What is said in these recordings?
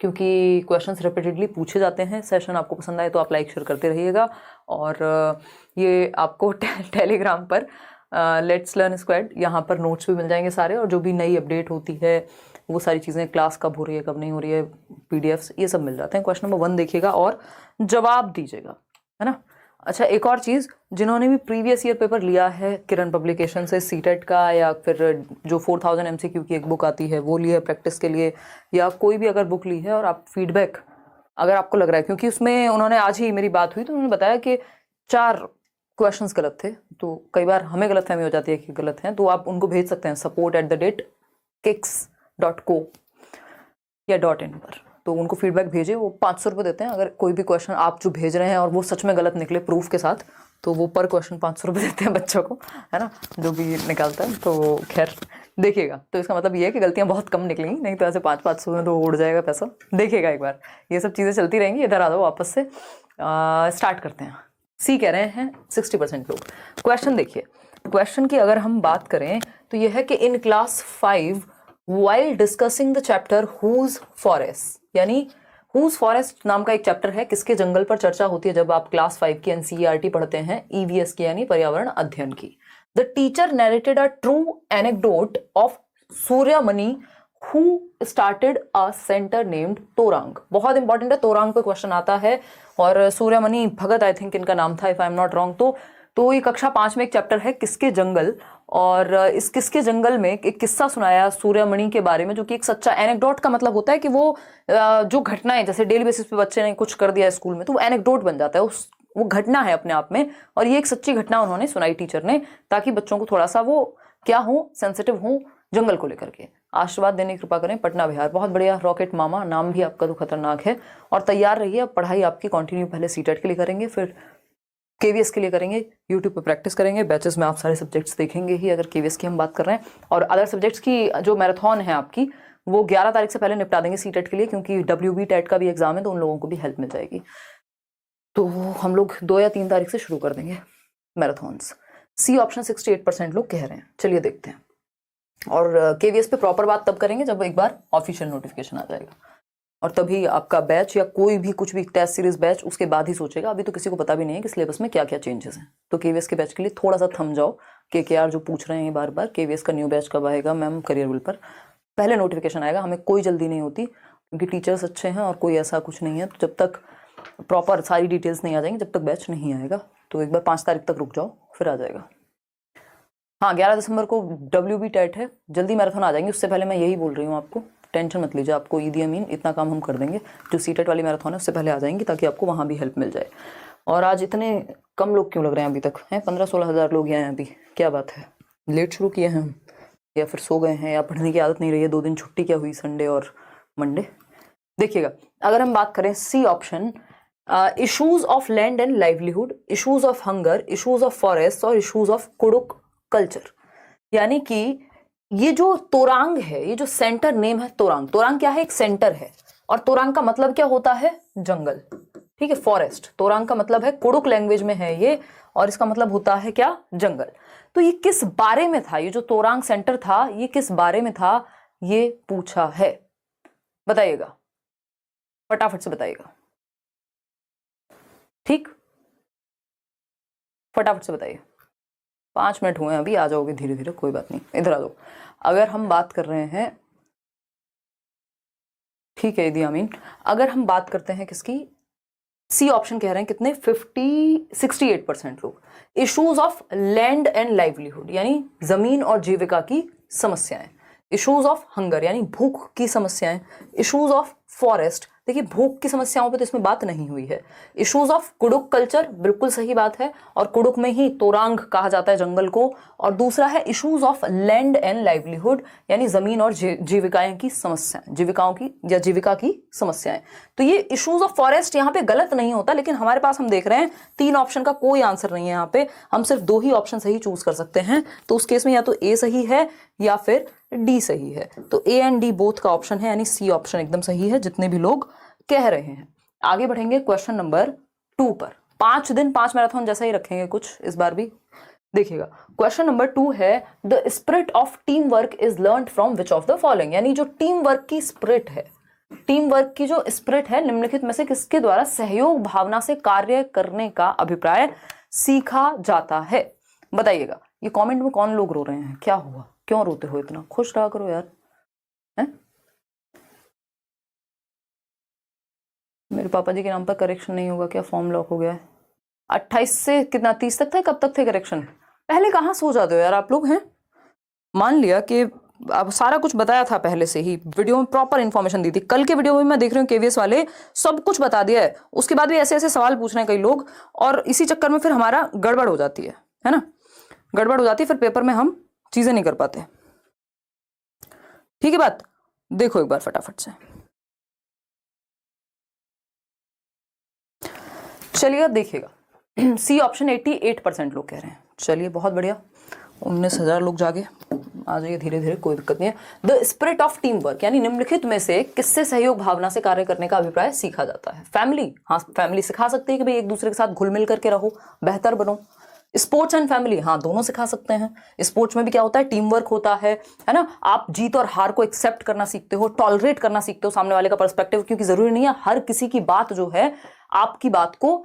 क्योंकि questions repeatedly पूछे जाते हैं। सेशन आपको पसंद आए तो आप लाइक शेयर करते रहिएगा, और ये आपको टेलीग्राम पर लेट्स लर्न स्क्वाड, यहाँ पर नोट्स भी मिल जाएंगे सारे, और जो भी नई अपडेट होती है वो सारी चीज़ें, क्लास कब हो रही है कब नहीं हो रही है, पीडीएफ्स, ये सब मिल जाते हैं। क्वेश्चन नंबर 1 देखिएगा और जवाब दीजिएगा, है ना। अच्छा, एक और चीज़, जिन्होंने भी प्रीवियस ईयर पेपर लिया है किरण पब्लिकेशन से सीटेट का, या फिर जो 4000 MCQ की एक बुक आती है वो ली है प्रैक्टिस के लिए, या कोई भी अगर बुक ली है और आप फीडबैक अगर आपको लग रहा है, क्योंकि उसमें उन्होंने आज ही मेरी बात हुई तो उन्होंने बताया कि 4 क्वेश्चंस गलत थे, तो कई बार हमें गलतफहमी हो जाती है कि गलत हैं, तो आप उनको भेज सकते हैं support@kiks.co या .in पर, तो उनको फीडबैक भेजिए। वो 500 रुपये देते हैं अगर कोई भी क्वेश्चन आप जो भेज रहे हैं और वो सच में गलत निकले प्रूफ के साथ, तो वो पर क्वेश्चन 500 रुपये देते हैं बच्चों को, है ना, जो भी निकालता है। तो खैर देखिएगा, तो इसका मतलब ये है कि गलतियाँ बहुत कम निकलेंगी, नहीं तो ऐसे 500 में तो उड़ जाएगा पैसा। देखिएगा एक बार, ये सब चीज़ें चलती रहेंगी। इधर आ जाओ वापस से, स्टार्ट करते हैं। सी कह रहे हैं 60% लोग। क्वेश्चन देखिए, क्वेश्चन की अगर हम बात करें तो यह है कि in class 5 while discussing the chapter whose forest, यानी हुज फॉरेस्ट नाम का एक चैप्टर है, किसके जंगल पर चर्चा होती है जब आप क्लास 5 की NCERT पढ़ते हैं, EVS की यानी पर्यावरण अध्ययन की। The teacher narrated a true anecdote of Suryamani who started a centre named Torang. बहुत इंपॉर्टेंट है, तोरांग पे क्वेश्चन आता है, और सूर्यमणि भगत आई थिंक इनका नाम था, if I am not wrong. तो ये कक्षा 5 में एक चैप्टर है किसके जंगल, और इस किसके जंगल में एक किस्सा सुनाया सूर्यमणि के बारे में, जो कि एक सच्चा, एनेक्डोट का मतलब होता है कि वो जो घटनाएं, जैसे डेली बेसिस पे बच्चे ने कुछ कर दिया स्कूल में तो वो एनेक्डोट बन जाता है, वो घटना है अपने आप में, और ये एक सच्ची घटना उन्होंने सुनाई टीचर ने, ताकि बच्चों को थोड़ा सा वो क्या हो, सेंसिटिव हो जंगल को लेकर के। आशीर्वाद देने की कृपा करें, पटना बिहार। बहुत बढ़िया, रॉकेट मामा, नाम भी आपका तो खतरनाक है। और तैयार रहिए, अब पढ़ाई आपकी कंटिन्यू पहले सीटेट के लिए करेंगे, फिर केवीएस के लिए करेंगे, यूट्यूब पे प्रैक्टिस करेंगे, बैचेस में आप सारे सब्जेक्ट्स देखेंगे ही अगर केवीएस की हम बात कर रहे हैं। और अदर सब्जेक्ट्स की जो मैराथन है आपकी, वो 11 तारीख से पहले निपटा देंगे सीटेट के लिए, क्योंकि WB टेट का भी एग्जाम है, तो उन लोगों को भी हेल्प मिल जाएगी। तो हम लोग 2 या 3 तारीख से शुरू कर देंगे मैराथन्स। सी ऑप्शन 68% लोग कह रहे हैं। चलिए देखते हैं, और केवीएस पे प्रॉपर बात तब करेंगे जब एक बार ऑफिशियल नोटिफिकेशन आ जाएगा, और तभी आपका बैच या कोई भी कुछ भी टेस्ट सीरीज बैच उसके बाद ही सोचेगा। अभी तो किसी को पता भी नहीं है कि सिलेबस में क्या क्या चेंजेस हैं। तो केवीएस के बैच के लिए थोड़ा सा थम जाओ। KKR जो पूछ रहे हैं बार बार, केवीएस का न्यू बैच कब आएगा मैम, करियर विल पर पहले नोटिफिकेशन आएगा। हमें कोई जल्दी नहीं होती, क्योंकि टीचर्स अच्छे हैं और कोई ऐसा कुछ नहीं है, तो जब तक प्रॉपर सारी डिटेल्स नहीं आ जाएंगी, जब तक बैच नहीं आएगा, तो एक बार 5 तारीख तक रुक जाओ, फिर आ जाएगा। हाँ, 11 दिसंबर को WB टेट है, जल्दी मैराथन आ जाएंगे। उससे पहले मैं यही बोल रही हूँ आपको, टेंशन मत लीजिए, आपको ईदी अमीन इतना काम हम कर देंगे। जो सीटेट वाली मैराथन है उससे पहले आ जाएंगी, ताकि आपको वहाँ भी हेल्प मिल जाए। और आज इतने कम लोग क्यों लग रहे हैं अभी तक, हैं 15-16 हज़ार लोग हैं अभी, क्या बात है? लेट शुरू किए हैं हम, या फिर सो गए हैं, या पढ़ने की आदत नहीं रही है, 2 दिन छुट्टी क्या हुई, संडे और मंडे। देखिएगा, अगर हम बात करें C option, issues of land and livelihood, issues of hunger, issues of forest और इशूज ऑफ कुडुक कल्चर, यानी कि ये जो तोरांग है, ये जो सेंटर नेम है तोरांग, तोरांग क्या है, एक सेंटर है, और तोरांग का मतलब क्या होता है, जंगल, ठीक है, फॉरेस्ट। तोरांग का मतलब है, कुडुक लैंग्वेज में है ये, और इसका मतलब होता है क्या, जंगल। तो ये किस बारे में था, ये जो तोरांग सेंटर था, ये किस बारे में था, ये पूछा है, बताइएगा, फटाफट से बताइएगा, ठीक, फटाफट से बताइए। 5 मिनट हुए अभी, आ जाओगे धीरे धीरे, कोई बात नहीं, इधर आ जाओ। अगर हम बात कर रहे हैं, ठीक है ईदी अमीन, अगर हम बात करते हैं किसकी, सी ऑप्शन कह रहे हैं कितने, 68% लोग। Issues of land and livelihood, यानी जमीन और जीविका की समस्याएं। इश्यूज ऑफ हंगर, यानी भूख की समस्याएं। इश्यूज ऑफ फॉरेस्ट, देखिए भूख की समस्याओं पे तो इसमें बात नहीं हुई है। इश्यूज ऑफ कुडुक कल्चर, बिल्कुल सही बात है, और कुडुक में ही तोरांग कहा जाता है जंगल को। और दूसरा है issues of land and livelihood, यानी जमीन और जीविकाएं की समस्याएं, जीविकाओं की या जीविका की समस्याएं। तो ये इश्यूज ऑफ फॉरेस्ट यहाँ पे गलत नहीं होता, लेकिन हमारे पास हम देख रहे हैं 3 ऑप्शन का कोई आंसर नहीं है यहाँ पे, हम सिर्फ 2 ही ऑप्शन सही चूज कर सकते हैं। तो उस केस में या तो ए सही है या फिर डी सही है। तो ए एंड डी बोथ का ऑप्शन है, यानी सी ऑप्शन एकदम सही है, जितने भी लोग कह रहे हैं। आगे बढ़ेंगे क्वेश्चन नंबर 2 पर। 5 दिन 5 मैराथन जैसा ही रखेंगे कुछ इस बार भी। देखिएगा, क्वेश्चन नंबर 2 है, the spirit of team work is learned from which of the following, यानी जो टीम वर्क की स्पिरिट है, टीम वर्क की जो स्पिरिट है निम्नलिखित में से किसके द्वारा सहयोग भावना से कार्य करने का अभिप्राय सीखा जाता है? बताइएगा। ये कमेंट में कौन लोग रो रहे हैं? क्या हुआ, क्यों रोते हो इतना? खुश रहा करो यार, है? मेरे पापा जी के नाम पर करेक्शन नहीं होगा क्या? फॉर्म लॉक हो गया है। 28 से कितना 30 तक था? कब तक थे करेक्शन? पहले कहाँ सो जाते हो यार आप लोग, हैं? मान लिया कि अब सारा कुछ बताया था पहले से ही, वीडियो में प्रॉपर इन्फॉर्मेशन दी थी। कल के वीडियो में मैं देख रही हूँ केवीएस वाले सब कुछ बता दिया है, उसके बाद भी ऐसे ऐसे सवाल पूछ रहे हैं कई लोग, और इसी चक्कर में फिर हमारा गड़बड़ हो जाती है ना? गड़बड़ हो जाती है, फिर पेपर में हम चीजें नहीं कर पाते। ठीक है बात? देखो एक बार फटाफट से, चलिए देखिएगा। सी ऑप्शन 88% लोग कह रहे हैं। चलिए बहुत बढ़िया, 19,000 लोग जागे, आ जाइए धीरे धीरे, कोई दिक्कत नहीं है। The spirit of team work, यानी निम्नलिखित में से किससे सहयोग भावना से कार्य करने का अभिप्राय सीखा जाता है? फैमिली, हाँ फैमिली सिखा सकती है कि भाई एक दूसरे के साथ घुल मिल करके रहो, बेहतर बनो। स्पोर्ट्स एंड फैमिली, हाँ दोनों सिखा सकते हैं। स्पोर्ट्स में भी क्या होता है? टीम वर्क होता है ना? आप जीत और हार को एक्सेप्ट करना सीखते हो, टॉलरेट करना सीखते हो सामने वाले का पर्सपेक्टिव, क्योंकि जरूरी नहीं है हर किसी की बात जो है आपकी बात को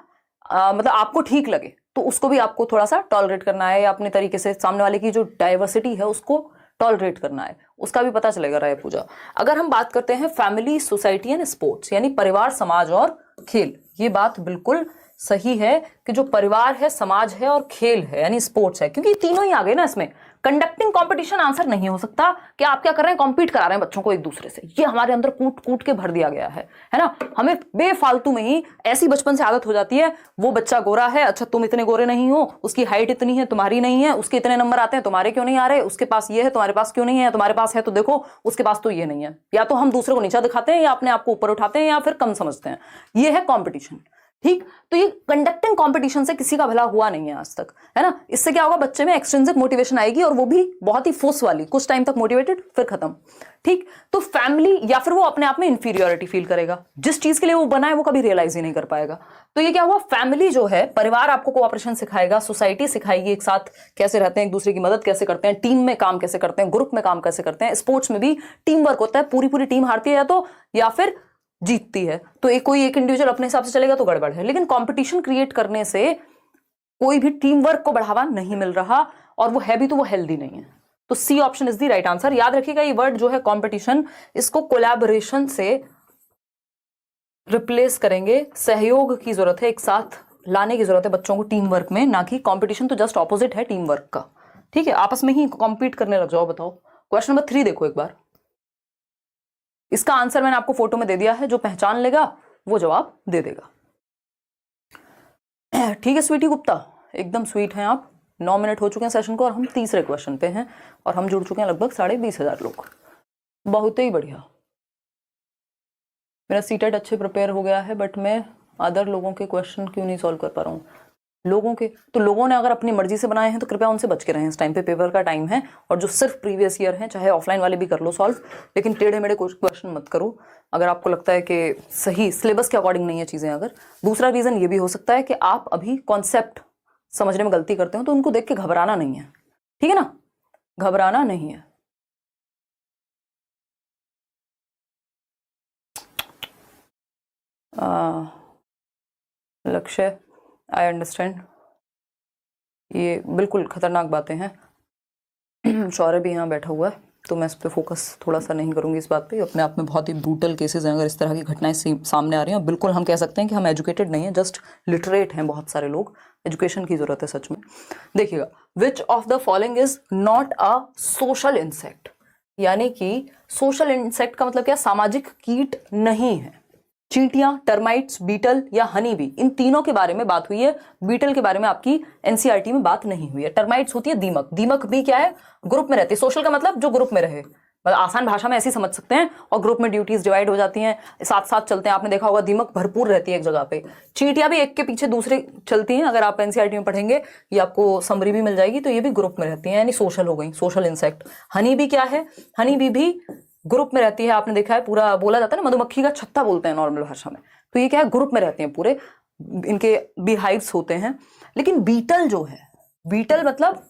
मतलब आपको ठीक लगे, तो उसको भी आपको थोड़ा सा टॉलरेट करना है, या अपने तरीके से सामने वाले की जो डाइवर्सिटी है उसको टॉलरेट करना है, उसका भी पता चलेगा। राय पूजा, अगर हम बात करते हैं फैमिली, सोसाइटी एंड स्पोर्ट्स, यानी परिवार, समाज और खेल, ये बात बिल्कुल सही है कि जो परिवार है, समाज है और खेल है यानी स्पोर्ट्स है, क्योंकि तीनों ही आ गए ना इसमें। कंडक्टिंग कंपटीशन आंसर नहीं हो सकता कि आप क्या कर रहे हैं, कॉम्पीट करा रहे हैं बच्चों को एक दूसरे से। ये हमारे अंदर कूट कूट के भर दिया गया है ना? हमें बेफालतू में ही ऐसी बचपन से आदत हो जाती है, वो बच्चा गोरा है, अच्छा तुम इतने गोरे नहीं हो, उसकी हाइट इतनी है तुम्हारी नहीं है, उसके इतने नंबर आते हैं तुम्हारे क्यों नहीं आ रहे, उसके पास ये है तुम्हारे पास क्यों नहीं है, तुम्हारे पास है तो देखो उसके पास तो ये नहीं है। या तो हम दूसरे को नीचा दिखाते हैं, या अपने आप को ऊपर उठाते हैं, या फिर कम समझते हैं। ये है कॉम्पिटिशन। ठीक, तो ये कंडक्टिंग कंपटीशन से किसी का भला हुआ नहीं है आज तक, है ना? इससे क्या होगा, बच्चे में एक्सट्रिंसिक मोटिवेशन आएगी, और वो भी बहुत ही फोर्स वाली, कुछ टाइम तक मोटिवेटेड फिर खत्म। ठीक, तो फैमिली, या फिर वो अपने आप में इंफीरियोरिटी फील करेगा, जिस चीज के लिए वो बना है वो कभी रियलाइज ही नहीं कर पाएगा। तो ये क्या हुआ, फैमिली जो है, परिवार आपको कोऑपरेशन सिखाएगा, सोसाइटी सिखाएगी एक साथ कैसे रहते हैं, एक दूसरे की मदद कैसे करते हैं, टीम में काम कैसे करते हैं, ग्रुप में काम कैसे करते हैं। स्पोर्ट्स में भी टीम वर्क होता है, पूरी पूरी टीम हारती है या फिर जीतती है, तो कोई एक इंडिविजुअल अपने हिसाब से चलेगा तो गड़बड़ है। लेकिन कंपटीशन क्रिएट करने से कोई भी टीम वर्क को बढ़ावा नहीं मिल रहा, और वो है भी तो वो हेल्दी नहीं है। तो C option is the right answer. याद रखिएगा, ये वर्ड जो है कंपटीशन, इसको कोलैबोरेशन से रिप्लेस करेंगे। सहयोग की जरूरत है, एक साथ लाने की जरूरत है बच्चों को टीम वर्क में, ना कि कंपटीशन तो जस्ट ऑपोजिट है टीम वर्क का। ठीक है, आपस में ही कॉम्पीट करने लग जाओ। बताओ क्वेश्चन नंबर 3 देखो एक बार, इसका आंसर मैंने आपको फोटो में दे दिया है, जो पहचान लेगा वो जवाब दे देगा। ठीक है स्वीटी गुप्ता, एकदम स्वीट हैं आप। 9 मिनट हो चुके हैं सेशन को, और हम तीसरे क्वेश्चन पे हैं, और हम जुड़ चुके हैं लगभग 20,500 लोग। बहुत ही बढ़िया। मेरा सीटेट अच्छे प्रिपेयर हो गया है, बट मैं अदर लोगों के क्वेश्चन क्यों नहीं सॉल्व कर पा रहा हूँ? लोगों ने अगर अपनी मर्जी से बनाए हैं तो कृपया उनसे बच के रहें। इस टाइम पे पेपर का टाइम है, और जो सिर्फ प्रीवियस ईयर हैं, चाहे ऑफलाइन वाले भी कर लो सॉल्व, लेकिन टेढ़े मेढ़े क्वेश्चन मत करो अगर आपको लगता है कि सही सिलेबस के अकॉर्डिंग नहीं है चीज़ें। अगर दूसरा रीज़न ये भी हो सकता है कि आप अभी कॉन्सेप्ट समझने में गलती करते हो, तो उनको देख के घबराना नहीं है, ठीक है ना? घबराना नहीं है। लक्ष्य, आई अंडरस्टैंड, ये बिल्कुल खतरनाक बातें हैं। शौर्य भी यहाँ बैठा हुआ है, तो मैं इस पर फोकस थोड़ा सा नहीं करूँगी इस बात पे। अपने आप में बहुत ही ब्रूटल केसेस हैं, अगर इस तरह की घटनाएं सामने आ रही हैं। बिल्कुल हम कह सकते हैं कि हम एजुकेटेड नहीं हैं, जस्ट लिटरेट हैं बहुत सारे लोग। एजुकेशन की जरूरत है सच में। देखिएगा, विच of the following is not a social insect, यानी कि सोशल इंसेक्ट का मतलब क्या, सामाजिक कीट नहीं है। चींटियां, टर्माइट्स, बीटल या हनी बी, इन तीनों के बारे में बात हुई है। बीटल के बारे में आपकी एनसीईआरटी में बात नहीं हुई है। टर्माइट्स होती है दीमक, दीमक भी क्या है, ग्रुप में रहती है। सोशल का मतलब जो ग्रुप में रहे, मतलब आसान भाषा में ऐसी समझ सकते हैं, और ग्रुप में ड्यूटीज डिवाइड हो जाती हैं, साथ साथ चलते हैं। आपने देखा होगा दीमक भरपूर रहती है एक जगह पे। चींटियां भी एक के पीछे दूसरे चलती हैं, अगर आप एनसीईआरटी में पढ़ेंगे ये आपको समरी भी मिल जाएगी, तो ये भी ग्रुप में रहती है, यानी सोशल हो गई, सोशल इंसेक्ट। हनी बी क्या है, हनी बी भी ग्रुप में रहती है। आपने देखा है, पूरा बोला जाता है ना, मधुमक्खी का छत्ता बोलते हैं नॉर्मल भाषा में, तो ये क्या है, ग्रुप में रहते हैं पूरे, इनके बीहाइव्स होते हैं। लेकिन बीटल जो है, बीटल मतलब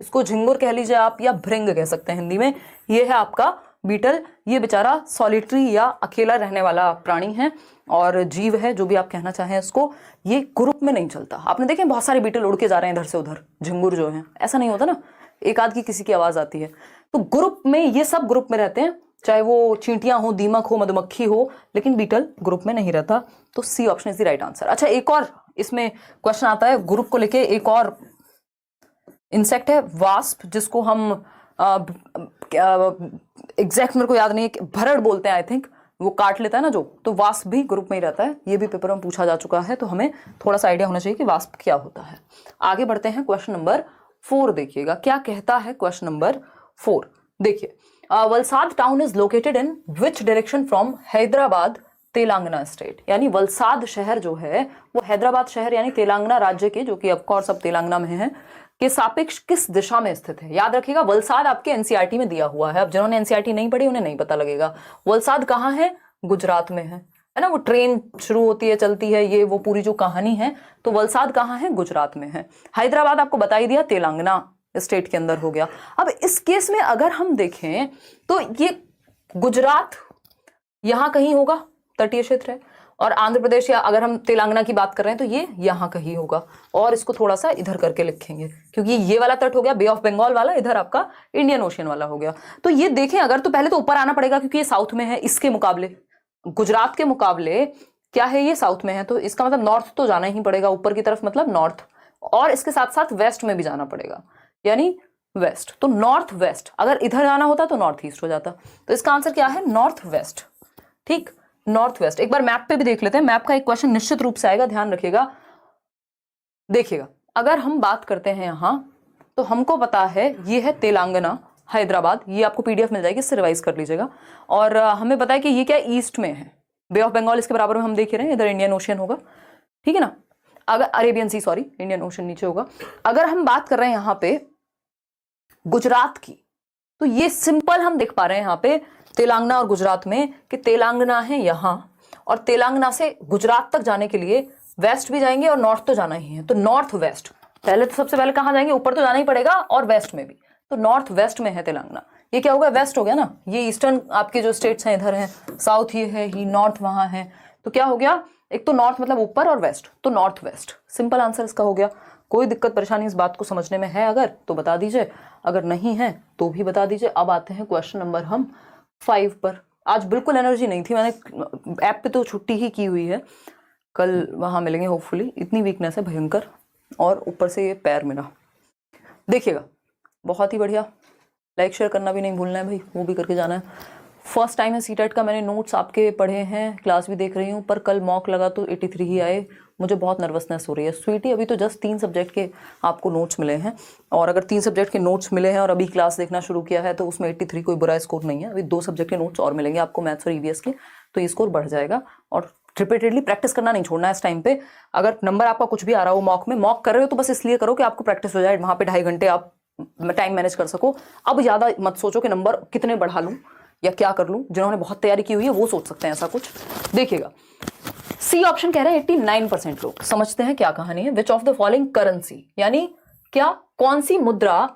इसको झिंगुर कह लीजिए आप, या भृंग कह सकते हैं हिंदी में, ये है आपका बीटल, ये बेचारा सॉलिटरी या अकेला रहने वाला प्राणी है और जीव है, जो भी आप कहना चाहें इसको। ये ग्रुप में नहीं चलता। आपने देखे बहुत सारे बीटल उड़ के जा रहे हैं इधर से उधर, झिंगुर जो है, ऐसा नहीं होता ना, एक आध की किसी की आवाज आती है। तो ग्रुप में, ये सब ग्रुप में रहते हैं, चाहे वो चींटियां हो, दीमक हो, मधुमक्खी हो, लेकिन बीटल ग्रुप में नहीं रहता। तो C option is the right answer. अच्छा, एक और इसमें क्वेश्चन आता है ग्रुप को लेके। एक और इंसेक्ट है वास्प, जिसको हम एग्जैक्ट मेरे को याद नहीं है, भरड़ बोलते हैं आई थिंक, वो काट लेता है ना जो, तो वास्प भी ग्रुप में ही रहता है। ये भी पेपर में पूछा जा चुका है, तो हमें थोड़ा सा आइडिया होना चाहिए कि वास्प क्या होता है। आगे बढ़ते हैं, क्वेश्चन नंबर 4 देखिएगा क्या कहता है। क्वेश्चन नंबर 4 देखिए, Valsad town is located in which direction from Hyderabad Telangana state. यानी वलसाद शहर जो है वो हैदराबाद शहर यानी तेलंगाना राज्य के, जो कि ऑफकोर्स अब तेलंगाना में है, के सापेक्ष किस दिशा में स्थित है। याद रखिएगा, वलसाद आपके एनसीईआरटी में दिया हुआ है। अब जिन्होंने एनसीईआरटी नहीं पढ़ी उन्हें नहीं पता लगेगा। वलसाद कहाँ है? गुजरात में है ना। वो ट्रेन शुरू होती है, चलती है, ये वो पूरी जो कहानी है, तो वलसाद कहाँ है? गुजरात में है। हैदराबाद आपको बता ही दिया, तेलंगाना स्टेट के अंदर हो गया। अब इस केस में अगर हम देखें तो ये गुजरात यहां कहीं होगा, तटीय क्षेत्र है, और आंध्र प्रदेश या अगर हम तेलंगाना की बात कर रहे हैं तो ये यहां कहीं होगा। और इसको थोड़ा सा इधर करके लिखेंगे, क्योंकि ये वाला तट हो गया बे ऑफ बंगाल वाला, इधर आपका इंडियन ओशियन वाला हो गया। तो ये देखें अगर, तो पहले तो ऊपर आना पड़ेगा क्योंकि ये साउथ में है। इसके मुकाबले, गुजरात के मुकाबले क्या है, ये साउथ में है, तो इसका मतलब नॉर्थ तो जाना ही पड़ेगा ऊपर की तरफ, मतलब नॉर्थ, और इसके साथ साथ वेस्ट में भी जाना पड़ेगा, यानी वेस्ट। तो नॉर्थ वेस्ट, अगर इधर जाना होता तो नॉर्थ ईस्ट हो जाता। तो इसका आंसर क्या है? North west. ठीक, नॉर्थ वेस्ट। एक बार मैप पे भी देख लेते हैं, मैप का एक क्वेश्चन निश्चित रूप से आएगा, ध्यान रखिएगा। देखिएगा, अगर हम बात करते हैं यहां, तो हमको पता है ये है तेलंगाना, हैदराबाद, ये आपको पीडीएफ मिल जाएगी, इससे रिवाइज कर लीजिएगा। और हमें पता है कि ये क्या ईस्ट में है, बे ऑफ बंगाल इसके बराबर में हम देख रहे हैं, इधर इंडियन ओशियन होगा, ठीक है ना। अगर अरेबियन सी, सॉरी, इंडियन ओशियन नीचे होगा। अगर हम बात कर रहे हैं यहां पे गुजरात की, तो ये सिंपल हम देख पा रहे हैं यहाँ पे तेलंगाना और गुजरात में कि तेलंगाना है यहां, और तेलंगाना से गुजरात तक जाने के लिए वेस्ट भी जाएंगे और नॉर्थ तो जाना ही है। तो नॉर्थ वेस्ट, पहले तो सबसे पहले कहां जाएंगे? ऊपर तो जाना ही पड़ेगा, और वेस्ट में भी। तो नॉर्थ वेस्ट में है तेलंगाना। ये क्या होगा? वेस्ट हो गया ना। ये ईस्टर्न आपके जो स्टेट्स हैं इधर हैं, साउथ ये है, ही नॉर्थ वहां है, तो क्या हो गया? एक तो नॉर्थ मतलब ऊपर, और वेस्ट, तो नॉर्थ वेस्ट। सिंपल आंसर इसका हो गया। कोई दिक्कत परेशानी इस बात को समझने में है अगर, तो बता दीजिए, अगर नहीं है तो भी बता दीजिए। अब आते हैं क्वेश्चन नंबर हम 5 पर। आज बिल्कुल एनर्जी नहीं थी, मैंने ऐप पे तो छुट्टी ही की हुई है, कल वहां मिलेंगे होपफुली। इतनी वीकनेस है भयंकर, और ऊपर से ये पैर मेरा। देखिएगा, बहुत ही बढ़िया। लाइक शेयर करना भी नहीं भूलना है भाई, वो भी करके जाना है। फर्स्ट टाइम है सीटेट का, मैंने नोट्स आपके पढ़े हैं, क्लास भी देख रही हूँ, पर कल मॉक लगा तो 83 ही आए। मुझे बहुत नर्वसनेस हो रही है स्वीटी। अभी तो जस्ट 3 सब्जेक्ट के आपको नोट्स मिले हैं, और अगर 3 सब्जेक्ट के नोट्स मिले हैं और अभी क्लास देखना शुरू किया है तो उसमें 83 कोई बुरा स्कोर नहीं है। अभी 2 सब्जेक्ट के नोट्स और मिलेंगे आपको, मैथ्स और ईवीएस के, तो ये स्कोर बढ़ जाएगा। और रिपीटेडली प्रैक्टिस करना नहीं छोड़ना है इस टाइम पे। अगर नंबर आपका कुछ भी आ रहा हो मॉक में, मॉक कर रहे हो तो बस इसलिए करो कि आपको प्रैक्टिस हो जाए, वहाँ पे 2.5 घंटे आप टाइम मैनेज कर सको। अब ज़्यादा मत सोचो कि नंबर कितने बढ़ा लूँ या क्या कर लूँ। जिन्होंने बहुत तैयारी की हुई है वो सोच सकते हैं ऐसा कुछ। देखिएगा, सी ऑप्शन कह रहे हैं 89% लोग। समझते हैं क्या कहानी है। Which of the following currency, यानी क्या, कौन सी मुद्रा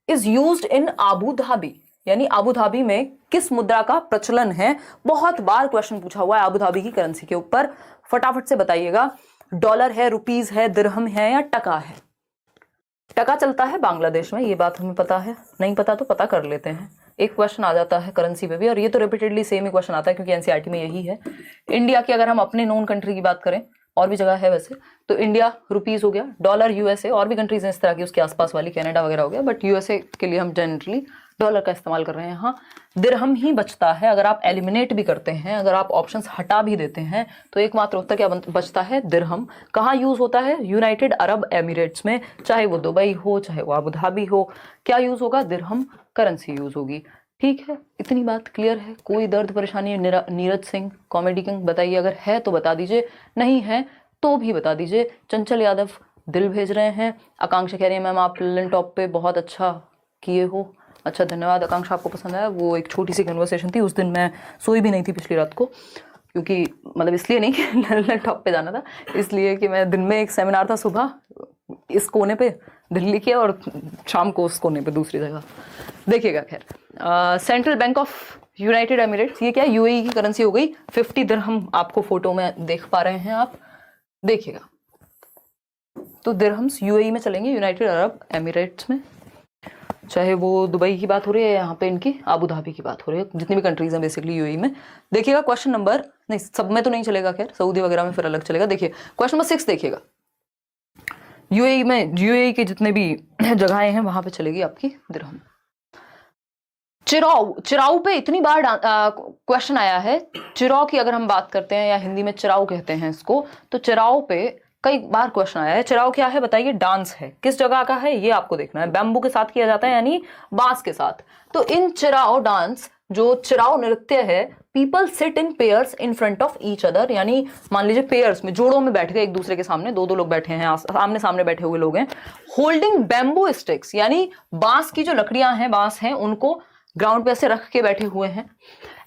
is used in Abu Dhabi, यानी आबू धाबी में किस मुद्रा का प्रचलन है। बहुत बार क्वेश्चन पूछा हुआ है आबू धाबी की करेंसी के ऊपर, फटाफट से बताइएगा। डॉलर है, रुपीज है, दिरहम है, या टका है। टका चलता है बांग्लादेश में, ये बात हमें पता है, नहीं पता तो पता कर लेते हैं। एक क्वेश्चन आ जाता है करेंसी पे भी, और ये तो रिपीटेडली सेम ही क्वेश्चन आता है क्योंकि एनसीईआरटी में यही है। इंडिया की अगर हम अपने नोन कंट्री की बात करें, और भी जगह है वैसे, तो इंडिया रुपीज हो गया, डॉलर यूएसए, और भी कंट्रीज हैं इस तरह की उसके आसपास वाली, कनाडा वगैरह हो गया, बट यूएसए के लिए हम जनरली डॉलर का इस्तेमाल कर रहे हैं। यहाँ दिरहम ही बचता है। अगर आप एलिमिनेट भी करते हैं, अगर आप ऑप्शंस हटा भी देते हैं, तो एकमात्र उत्तर क्या बचता है? दिरहम। कहाँ यूज होता है? यूनाइटेड अरब एमिरेट्स में, चाहे वो दुबई हो, चाहे वो अबू धाबी हो, क्या यूज होगा? दिरहम करेंसी यूज होगी। ठीक है, इतनी बात क्लियर है। कोई दर्द परेशानी? नीरज सिंह कॉमेडी किंग बताइए, अगर है तो बता दीजिए, नहीं है तो भी बता दीजिए। चंचल यादव दिल भेज रहे हैं। आकांक्षा कह रही है मैम आप लिलन टॉप पे बहुत अच्छा किए हो। अच्छा, धन्यवाद आकांक्षा, आपको पसंद आया। वो एक छोटी सी कन्वर्सेशन थी, उस दिन मैं सोई भी नहीं थी पिछली रात को, क्योंकि मतलब इसलिए नहीं कि लिलन टॉप पे जाना था, इसलिए कि मैं दिन में एक सेमिनार था सुबह इस कोने पे दिल्ली के, और शाम को उस कोने पे दूसरी जगह। देखिएगा, खैर, central bank of United Emirates, ये क्या यूएई की करेंसी हो गई। 50 दिरहम आपको फोटो में देख पा रहे हैं आप, देखिएगा। तो दिरहम्स यूएई में चलेंगे, यूनाइटेड अरब एमिरेट्स में, चाहे वो दुबई की बात हो रही है, यहाँ पे इनकी आबू धाबी की बात हो रही है, जितनी भी कंट्रीज हैं बेसिकली यूएई में। देखिएगा क्वेश्चन नंबर, नहीं सब में तो नहीं चलेगा, खैर सऊदी वगैरह में फिर अलग चलेगा। देखिए क्वेश्चन नंबर 6 देखिएगा, यूएई में, यूएई के जितने भी जगहें हैं वहां पे चलेगी आपकी दिरहम। चिराऊ, चिराऊ पे इतनी बार क्वेश्चन आया है। चिराऊ की अगर हम बात करते हैं, या हिंदी में चिराऊ कहते हैं इसको, तो चिराऊ पे कई बार क्वेश्चन आया है। चिराऊ क्या है बताइए, डांस है, किस जगह का है ये आपको देखना है। बैम्बू के साथ किया जाता है, यानी बांस के साथ। तो इन चिराऊ डांस, जो चिराऊ नृत्य है, people sit in pairs in front of each other, यानी मान लीजिए पेयर्स में, जोड़ों में बैठ गए एक दूसरे के सामने, दो दो लोग बैठे हैं, आमने सामने बैठे हुए लोग हैं। होल्डिंग बैम्बू स्टिक्स, यानी बांस की जो लकड़ियां हैं, बांस हैं, उनको ग्राउंड पे ऐसे रख के बैठे हुए हैं।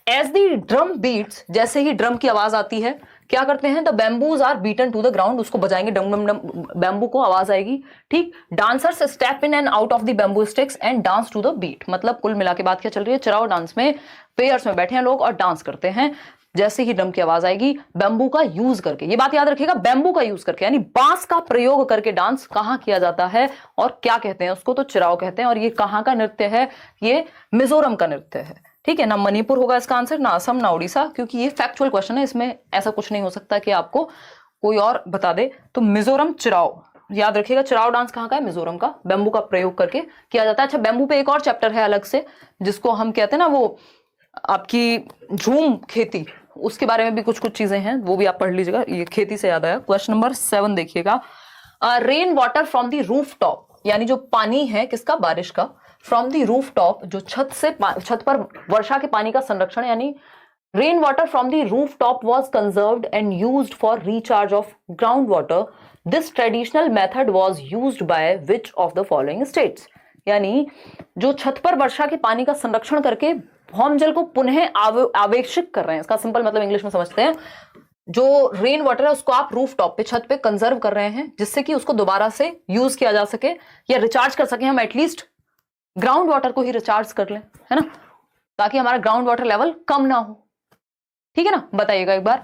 एज दी ड्रम बीट्स, जैसे ही ड्रम की आवाज आती है, क्या करते हैं, the bamboos are beaten to the ground, उसको बजाएंगे, डम डम डम, बैम्बू को आवाज आएगी, ठीक। Dancers step in and out of the bamboo sticks and dance to the beat. मतलब कुल मिला के बात क्या चल रही है, चिराऊ डांस में पेयर्स में बैठे हैं लोग और डांस करते हैं। जैसे ही ड्रम की आवाज आएगी, बैम्बू का यूज करके, ये बात याद रखिएगा, बैम्बू का यूज करके, यानी बांस का प्रयोग करके डांस कहां किया जाता है और क्या कहते हैं उसको, तो चिराऊ कहते हैं। और ये कहां का नृत्य है, ये मिजोरम का नृत्य है, ठीक है। ना मणिपुर होगा इसका आंसर, ना असम, ना उड़ीसा, क्योंकि ये फैक्चुअल क्वेश्चन है, इसमें ऐसा कुछ नहीं हो सकता कि आपको कोई और बता दे। तो मिजोरम चिराऊ, याद रखिएगा, चिराऊ डांस कहाँ का है, मिजोरम का, बैम्बू का प्रयोग करके किया जाता है। अच्छा, बैम्बू पे एक और चैप्टर है अलग से, जिसको हम कहते हैं ना, वो आपकी झूम खेती, उसके बारे में भी कुछ कुछ चीजें हैं, वो भी आप पढ़ लीजिएगा। ये खेती से याद आया। क्वेश्चन नंबर 7 देखिएगा, rain water from the roof top, यानी जो पानी है किसका, बारिश का, फ्रॉम द रूफ टॉप, जो छत से, छत पर वर्षा के पानी का संरक्षण, यानी rain water from the roof top was conserved and used for recharge of ground water. This traditional method was used by which of the following states, यानी जो छत पर वर्षा के पानी का संरक्षण करके भौम जल को पुनः आवेशित कर रहे हैं, इसका सिंपल मतलब इंग्लिश में समझते हैं। जो रेन वाटर है उसको आप रूफ टॉप पे, छत पे कंजर्व कर रहे हैं, जिससे कि उसको दोबारा से यूज किया जा सके या रिचार्ज कर सके, हम एटलीस्ट ग्राउंड वाटर को ही रिचार्ज कर लें, है ना, ताकि हमारा ग्राउंड वाटर लेवल कम ना हो, ठीक है ना। बताइएगा एक बार,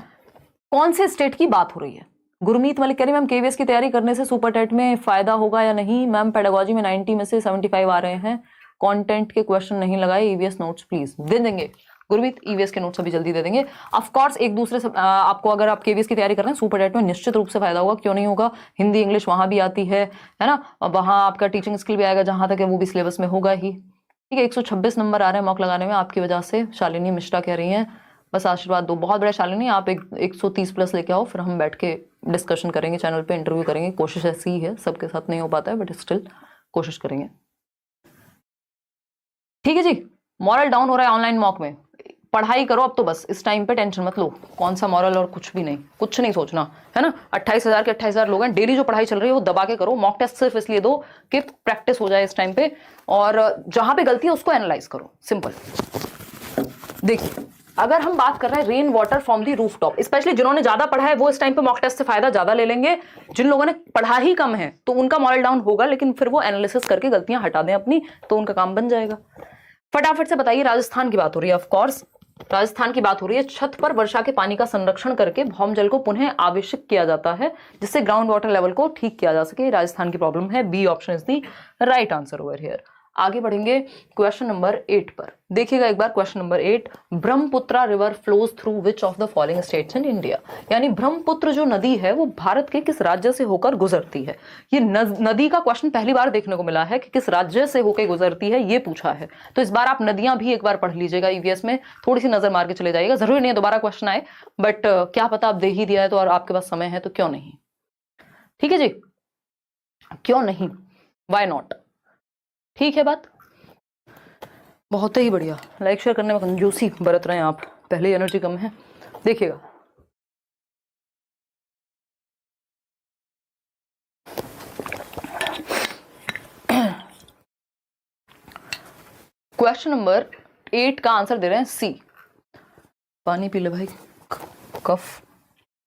कौन से स्टेट की बात हो रही है। गुरमीत मलिक कह रही मैम, केवीएस की तैयारी करने से सुपर टेट में फायदा होगा या नहीं। मैम पेडागोजी में 90 में से 75 आ रहे हैं, कंटेंट के क्वेश्चन नहीं लगाए, ईवीएस नोट्स प्लीज। दे देंगे गुरमीत, ईवीएस के नोट्स अभी जल्दी दे देंगे। ऑफ कोर्स एक दूसरे से आपको, अगर आप केवीएस की तैयारी कर रहे हैं, सुपर टेट में निश्चित रूप से फायदा होगा, क्यों नहीं होगा। हिंदी इंग्लिश वहां भी आती है ना, वहां आपका टीचिंग स्किल भी आएगा, जहां तक है वो भी सिलेबस में होगा ही, ठीक है। 126 नंबर आ रहे हैं मॉक लगाने में आपकी वजह से। शालिनी मिश्रा कह रही हैं बस आशीर्वाद दो, बहुत बड़ा शालिनी, आप 130 प्लस लेके आओ, फिर हम बैठ के डिस्कशन करेंगे, चैनल पे इंटरव्यू करेंगे। कोशिश ऐसी ही है, सबके साथ नहीं हो पाता है, बट स्टिल कोशिश करेंगे, ठीक है जी। मॉरल डाउन हो रहा है ऑनलाइन मॉक में, पढ़ाई करो अब तो बस, इस टाइम पे टेंशन मत लो, कौन सा मॉरल और कुछ भी नहीं, कुछ नहीं सोचना, है ना। 28,000 के 28,000 लोग हैं, डेली जो पढ़ाई चल रही है वो दबा के करो। मॉक टेस्ट सिर्फ इसलिए दो कि प्रैक्टिस हो जाए इस टाइम पे, और जहां पे गलती है उसको एनालाइज करो, सिंपल। देखिए, अगर हम बात कर रहे हैं rain water from the roof top, specially जिन्होंने ज्यादा पढ़ा है वो इस टाइम पे मॉक टेस्ट से फायदा ज्यादा ले लेंगे। जिन लोगों ने पढ़ा ही कम है तो उनका मॉरल डाउन होगा, लेकिन फिर वो एनालिसिस करके गलतियां हटा दें अपनी, तो उनका काम बन जाएगा। फटाफट से बताइए, राजस्थान की बात हो रही है, ऑफ कोर्स राजस्थान की बात हो रही है। छत पर वर्षा के पानी का संरक्षण करके भौम जल को पुनः आवेशित किया जाता है, जिससे ग्राउंड वाटर लेवल को ठीक किया जा सके। राजस्थान की प्रॉब्लम है, B option is the right answer over here. आगे बढ़ेंगे क्वेश्चन नंबर 8 पर। देखिएगा एक बार question number 8, Brahmaputra river flows through which of the following states in India, यानी ब्रह्मपुत्र जो नदी है वो भारत के किस राज्य से होकर गुजरती है। ये नदी का क्वेश्चन पहली बार देखने को मिला है कि किस राज्य से होकर गुजरती है, ये पूछा है। तो इस बार आप नदियां भी एक बार पढ़ लीजिएगा, ईवीएस में थोड़ी सी नजर मार के चले जाइएगा, जरूरी नहीं है दोबारा क्वेश्चन आए, बट क्या पता आप दे ही दिया है तो, और आपके पास समय है तो क्यों नहीं, ठीक है जी, क्यों नहीं, वाई नॉट, ठीक है बात। बहुत ही बढ़िया, लाइक शेयर करने में कंजूसी बरत रहे हैं आप, पहले एनर्जी कम है। देखिएगा क्वेश्चन नंबर 8 का आंसर दे रहे हैं सी। पानी पी ले भाई, कफ,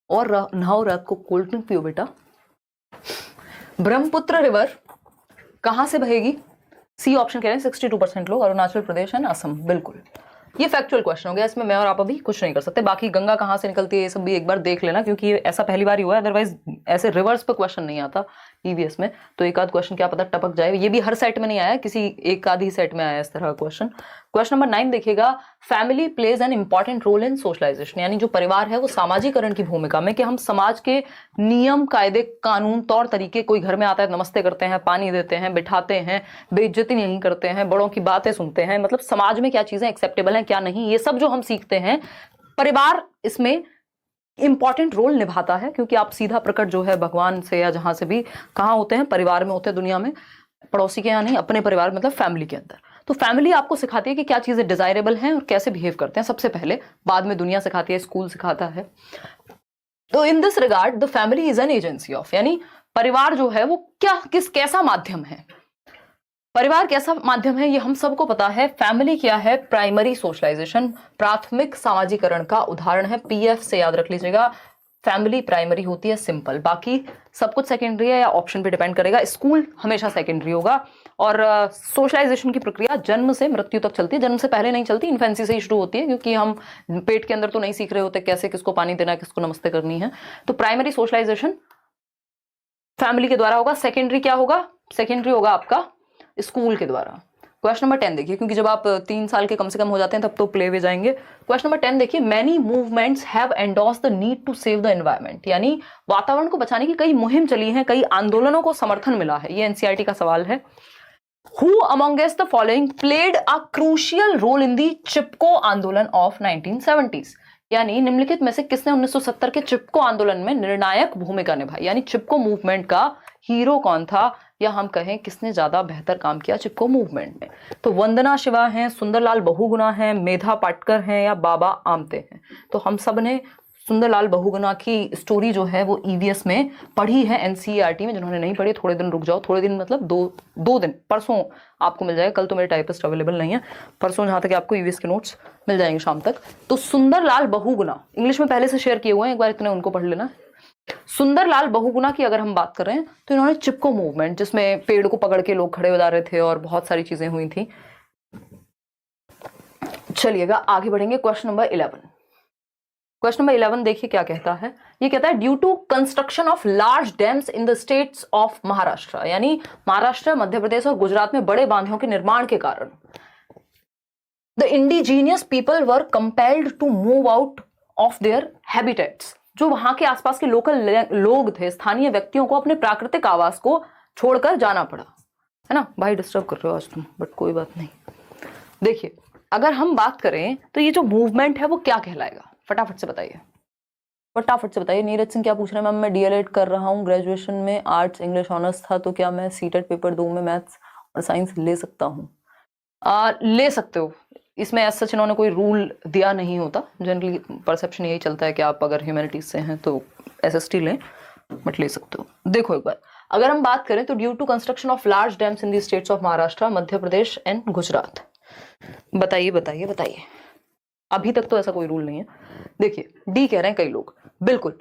और नहाओ रात को, कोल्ड ड्रिंक पियो बेटा। ब्रह्मपुत्र रिवर कहां से बहेगी, सी ऑप्शन कह रहे हैं 62% लोग, अरुणाचल प्रदेश एंड असम, बिल्कुल ये फैक्चुअल क्वेश्चन हो गया, इसमें मैं और आप अभी कुछ नहीं कर सकते। बाकी गंगा कहाँ से निकलती है ये सब भी एक बार देख लेना, क्योंकि ये ऐसा पहली बार ही हुआ है, अदरवाइज ऐसे रिवर्स पे क्वेश्चन नहीं आता ईवीएस में। तो एक आध क्वेश्चन क्या पता टपक जाए, ये भी हर सेट में नहीं आया, किसी एक आध ही सेट में आया इस तरह का क्वेश्चन। क्वेश्चन नंबर 9 देखिएगा, family plays an important role in socialisation, यानी जो परिवार है वो सामाजिकरण की भूमिका में, कि हम समाज के नियम कायदे कानून तौर तरीके, कोई घर में आता है नमस्ते करते हैं, पानी देते हैं, बिठाते हैं, बेइज्जती नहीं करते हैं, बड़ों की बातें सुनते हैं, मतलब समाज में क्या चीजें एक्सेप्टेबल हैं क्या नहीं, ये सब जो हम सीखते हैं, परिवार इसमें इंपॉर्टेंट रोल निभाता है। क्योंकि आप सीधा प्रकट जो है भगवान से या जहां से भी कहाँ होते हैं, परिवार में होते हैं दुनिया में, पड़ोसी के यहाँ नहीं, अपने परिवार मतलब फैमिली के अंदर। तो फैमिली आपको सिखाती है कि क्या चीजें डिजायरेबल हैं और कैसे बिहेव करते हैं सबसे पहले, बाद में दुनिया सिखाती है, स्कूल सिखाता है। तो in this regard the family is an agency of, यानी परिवार जो है वो कैसा माध्यम है, परिवार कैसा माध्यम है ये हम सबको पता है। फैमिली क्या है, प्राइमरी सोशलाइजेशन, प्राथमिक सामाजिकरण का उदाहरण है। पीएफ से याद रख लीजिएगा, फैमिली प्राइमरी होती है, सिंपल, बाकी सब कुछ सेकेंडरी है या ऑप्शन पे डिपेंड करेगा। स्कूल हमेशा सेकेंडरी होगा। और सोशलाइजेशन की प्रक्रिया जन्म से मृत्यु तक चलती है, जन्म से पहले नहीं चलती, इन्फेंसी से ही शुरू होती है, क्योंकि हम पेट के अंदर तो नहीं सीख रहे होते कैसे किसको पानी देना है, किसको नमस्ते करनी है। तो प्राइमरी सोशलाइजेशन फैमिली के द्वारा होगा। सेकेंडरी क्या होगा, सेकेंडरी होगा आपका स्कूल के द्वारा। क्वेश्चन नंबर 10 देखिए, क्योंकि जब आप 3 साल के कम से कम हो जाते हैं तब तो प्ले वे जाएंगे। क्वेश्चन नंबर 10 देखिए, many movements have endorsed the need to save the environment, यानी वातावरण को बचाने की कई मुहिम चली है, कई आंदोलनों को समर्थन मिला है। ये एनसीईआरटी का सवाल है। Who amongst the following played a crucial role in the चिपको आंदोलन ऑफ 1970s, यानी निम्नलिखित में से किसने 1970 के चिपको आंदोलन में निर्णायक भूमिका निभाई, यानी चिपको मूवमेंट का हीरो कौन था, या हम कहें किसने ज्यादा बेहतर काम किया चिपको मूवमेंट में। तो वंदना शिवा हैं, सुंदरलाल बहुगुणा हैं, मेधा पाटकर हैं, या बाबा आमटे हैं। तो हम सब ने सुंदरलाल बहुगुणा की स्टोरी जो है वो ईवीएस में पढ़ी है, एनसीईआरटी में। जिन्होंने नहीं पढ़ी थोड़े दिन रुक जाओ, थोड़े दिन मतलब दो दिन, परसों आपको मिल जाएगा, कल तो मेरे टाइपिस्ट अवेलेबल नहीं है, परसों जहां तक आपको ईवीएस के नोट्स मिल जाएंगे शाम तक। तो सुंदरलाल बहुगुणा इंग्लिश में पहले से शेयर किए हुए हैं, एक बार इतने उनको पढ़ लेना। सुंदरलाल बहुगुणा की अगर हम बात कर रहे हैं तो इन्होंने चिपको मूवमेंट, जिसमें पेड़ को पकड़ के लोग खड़े हो जा रहे थे और बहुत सारी चीजें हुई थी। चलिएगा आगे बढ़ेंगे। क्वेश्चन नंबर 11, क्वेश्चन नंबर 11 देखिए क्या कहता है। ये कहता है, due to construction of large dams in the states of Maharashtra, यानी महाराष्ट्र, मध्य प्रदेश और गुजरात में बड़े बांधों के निर्माण के कारण the indigenous people were compelled to move out of their habitats, जो वहां के आसपास के लोकल लोग थे, स्थानीय व्यक्तियों को अपने प्राकृतिक आवास को छोड़कर जाना पड़ा। है ना भाई, डिस्टर्ब कर रहे हो आज तुम, बट कोई बात नहीं। देखिए अगर हम बात करें तो ये जो मूवमेंट है वो क्या कहलाएगा, फटाफट से बताइए, फटाफट से बताइए। नीरज सिंह क्या पूछ रहे हैं, मैम मैं डीएलएड कर रहा हूँ, ग्रेजुएशन में आर्ट्स इंग्लिश ऑनर्स था, तो क्या मैं सीटेट पेपर 2 में मैथ्स और साइंस ले सकता हूँ? ले सकते हो, इसमें ऐसा सच इन्होंने कोई रूल दिया नहीं होता। जनरली परसेप्शन यही चलता है कि आप अगर ह्यूमैनिटीज से हैं तो एसएसटी लें, बट ले सकते हो। देखो एक बार अगर हम बात करें तो due to construction of large dams in the states of Maharashtra, Madhya Pradesh and Gujarat. बताइए बताइए बताइए, अभी तक तो ऐसा कोई रूल नहीं है। देखिए डी कह रहे हैं कई लोग, बिल्कुल।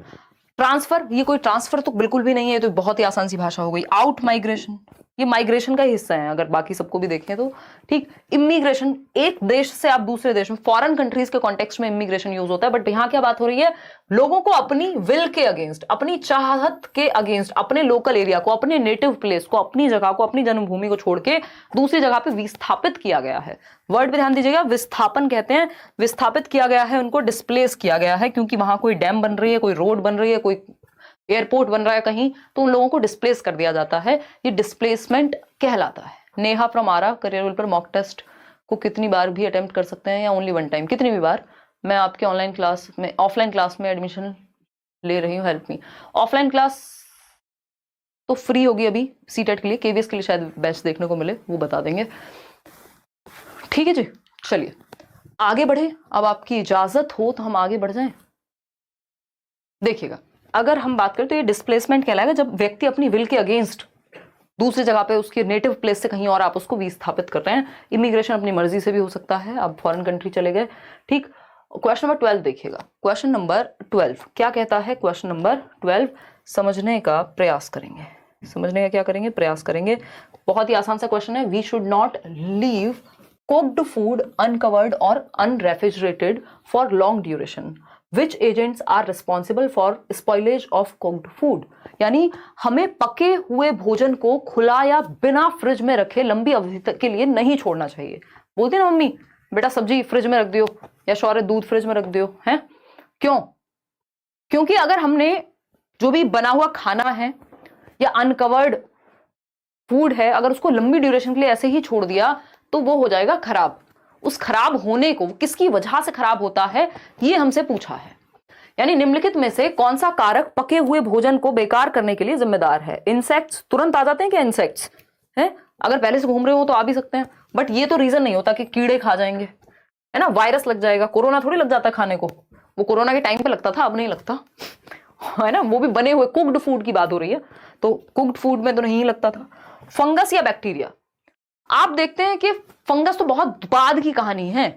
ट्रांसफर, ये कोई ट्रांसफर तो बिल्कुल भी नहीं है, तो बहुत ही आसान सी भाषा हो गई। आउट माइग्रेशन, ये माइग्रेशन का ही हिस्सा है अगर बाकी सबको भी देखें तो, ठीक। इमिग्रेशन, एक देश से आप दूसरे देश में, फॉरेन कंट्रीज के कॉन्टेक्स्ट में इमिग्रेशन यूज होता है, बट यहाँ क्या बात हो रही है, लोगों को अपनी विल के अगेंस्ट, अपनी चाहत के अगेंस्ट, अपने लोकल एरिया को, अपने नेटिव प्लेस को, अपनी जगह को, अपनी जन्मभूमि को छोड़ के दूसरी जगह पे विस्थापित किया गया है। वर्ड पे ध्यान दीजिएगा, विस्थापन कहते हैं, विस्थापित किया गया है, उनको डिस्प्लेस किया गया है, क्योंकि वहां कोई डैम बन रही है, कोई रोड बन रही है, कोई एयरपोर्ट बन रहा है कहीं, तो उन लोगों को डिस्प्लेस कर दिया जाता है। ये डिस्प्लेसमेंट कहलाता है। Neha from Arrah, Careerwill पर मॉक टेस्ट को कितनी बार भी अटेम्प्ट कर सकते हैं या ओनली 1 टाइम? कितनी भी बार। मैं आपके ऑनलाइन क्लास में, ऑफलाइन क्लास में एडमिशन ले रही हूँ, हेल्प मी। ऑफलाइन क्लास तो फ्री होगी अभी सीटेट के लिए, केवीएस के लिए शायद बैच देखने को मिले, वो बता देंगे। ठीक है जी, चलिए आगे बढ़े। अब आपकी इजाजत हो तो हम आगे बढ़ जाएं। देखिएगा अगर हम बात करें तो ये डिस्प्लेसमेंट कहलाएगा जब व्यक्ति अपनी विल के अगेंस्ट दूसरी जगह पे, उसके नेटिव प्लेस से कहीं और आप उसको विस्थापित कर रहे हैं। इमिग्रेशन अपनी मर्जी से भी हो सकता है, आप फॉरेन कंट्री चले गए, ठीक। क्वेश्चन नंबर 12 देखिएगा, क्वेश्चन नंबर 12 क्या कहता है। क्वेश्चन नंबर 12 समझने का प्रयास करेंगे, समझने का क्या करेंगे, प्रयास करेंगे। बहुत ही आसान सा क्वेश्चन है। We should not leave cooked food uncovered or unrefrigerated for long duration. Which agents are responsible for spoilage of cooked food? यानी हमें पके हुए भोजन को खुला या बिना फ्रिज में रखे लंबी अवधि तक के लिए नहीं छोड़ना चाहिए। बोलती ना मम्मी बेटा सब्जी फ्रिज में रख दियो या शौर्य दूध फ्रिज में रख दियो, हैं? क्यों? क्योंकि अगर हमने जो भी बना हुआ खाना है या अनकवर्ड फूड है, अगर उसको लंबी ड्यूरेशन के लिए ऐसे ही छोड़ दिया तो वो हो जाएगा खराब। उस खराब होने को किसकी वजह से खराब होता है ये हमसे पूछा है। यानी निम्नलिखित में से कौन सा कारक पके हुए भोजन को बेकार करने के लिए जिम्मेदार है? इंसेक्ट्स तुरंत आ जाते हैं क्या? इंसेक्ट्स हैं, अगर पहले से घूम रहे हो तो आ भी सकते हैं, बट ये तो रीजन नहीं होता कि कीड़े खा जाएंगे, है ना, वायरस लग जाएगा। कोरोना थोड़ी लग जाता खाने को, वो कोरोना के टाइम पे लगता था, अब नहीं लगता, है ना। वो भी बने हुए कुक्ड फूड की बात हो रही है, तो कुक्ड फूड में तो नहीं लगता था। फंगस या बैक्टीरिया, आप देखते हैं कि फंगस तो बहुत बाद की कहानी है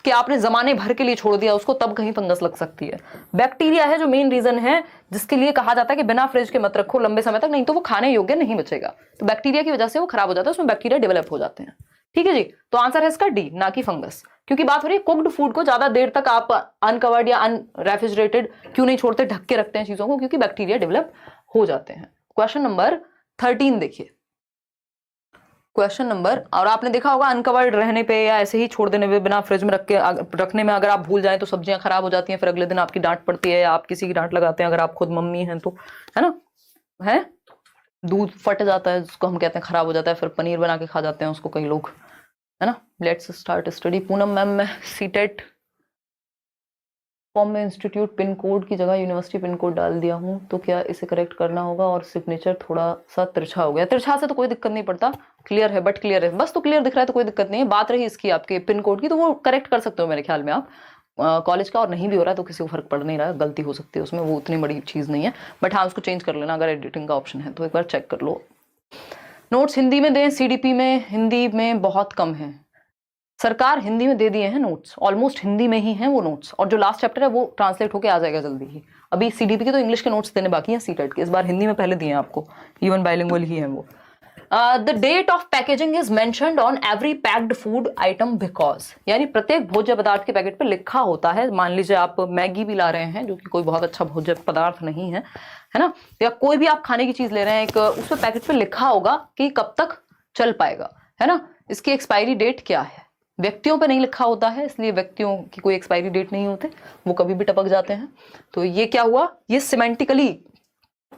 कि आपने जमाने भर के लिए छोड़ दिया उसको, तब कहीं फंगस लग सकती है। बैक्टीरिया है जो मेन रीजन है जिसके लिए कहा जाता है कि बिना फ्रिज के मत रखो लंबे समय तक, नहीं तो वो खाने योग्य नहीं बचेगा। तो बैक्टीरिया की वजह से वो खराब हो जाता है, उसमें बैक्टीरिया डेवलप हो जाते हैं। ठीक है जी, तो आंसर है इसका डी, ना कि फंगस, क्योंकि बात हो रही है कुक्ड फूड को ज्यादा देर तक आप अनकवर्ड या अनरेफ्रिजरेटेड क्यों नहीं छोड़ते, ढक के रखते हैं चीजों को, क्योंकि बैक्टीरिया डेवलप हो जाते हैं। क्वेश्चन नंबर 13 देखिए, क्वेश्चन नंबर, और आपने देखा होगा अनकवर्ड रहने पे या ऐसे ही छोड़ देने पे बिना फ्रिज में रखने में अगर आप भूल जाएं तो सब्जियां खराब हो जाती हैं, फिर अगले दिन आपकी डांट पड़ती है या आप किसी की डांट लगाते हैं अगर आप खुद मम्मी हैं तो, है ना, है दूध फट जाता है जिसको हम कहते हैं खराब हो जाता है, फिर पनीर बना के खा जाते हैं उसको कई लोग, है ना। Let's start study. Poonam ma'am, मैं सीटेट फॉर्म में इंस्टीट्यूट पिन कोड की जगह यूनिवर्सिटी पिन कोड डाल दिया हूं, तो क्या इसे करेक्ट करना होगा? और सिग्नेचर थोड़ा सा तिरछा हो गया। तिरछा से तो कोई दिक्कत नहीं पड़ता, क्लियर है, बट क्लियर है, बस तो क्लियर दिख रहा है तो कोई दिक्कत नहीं है। बात रही इसकी आपके पिन कोड की, तो वो करेक्ट कर सकते हो मेरे ख्याल में आप कॉलेज का, और नहीं भी हो रहा है तो किसी को फर्क पड़ नहीं रहा है, गलती हो सकती है उसमें, वो उतनी बड़ी चीज़ नहीं है, बट हाँ उसको चेंज कर लेना अगर एडिटिंग का ऑप्शन है तो एक बार चेक कर लो। नोट्स हिंदी में दें, सीडीपी में हिंदी में बहुत कम है। सरकार हिंदी में दे दिए हैं नोट्स, ऑलमोस्ट हिंदी में ही हैं वो नोट्स, और जो लास्ट चैप्टर है वो ट्रांसलेट होके आ जाएगा जल्दी ही। अभी सीडीपी के तो इंग्लिश के नोट्स देने बाकी हैं, सीटेट के इस बार हिंदी में पहले दिए हैं आपको, इवन बाइलिंगुअल ही है वो। The date of packaging is mentioned on every packed food item because, यानी प्रत्येक भोज्य पदार्थ के पैकेट पर लिखा होता है। मान लीजिए आप मैगी भी ला रहे हैं जो कि कोई बहुत अच्छा भोज्य पदार्थ नहीं है, है ना, या कोई भी आप खाने की चीज ले रहे हैं, एक उस पर पैकेट पे लिखा होगा कि कब तक चल पाएगा, है ना, इसकी एक्सपायरी डेट क्या है। व्यक्तियों पे नहीं लिखा होता है, इसलिए व्यक्तियों की कोई एक्सपायरी डेट नहीं होते, वो कभी भी टपक जाते हैं। तो ये क्या हुआ, ये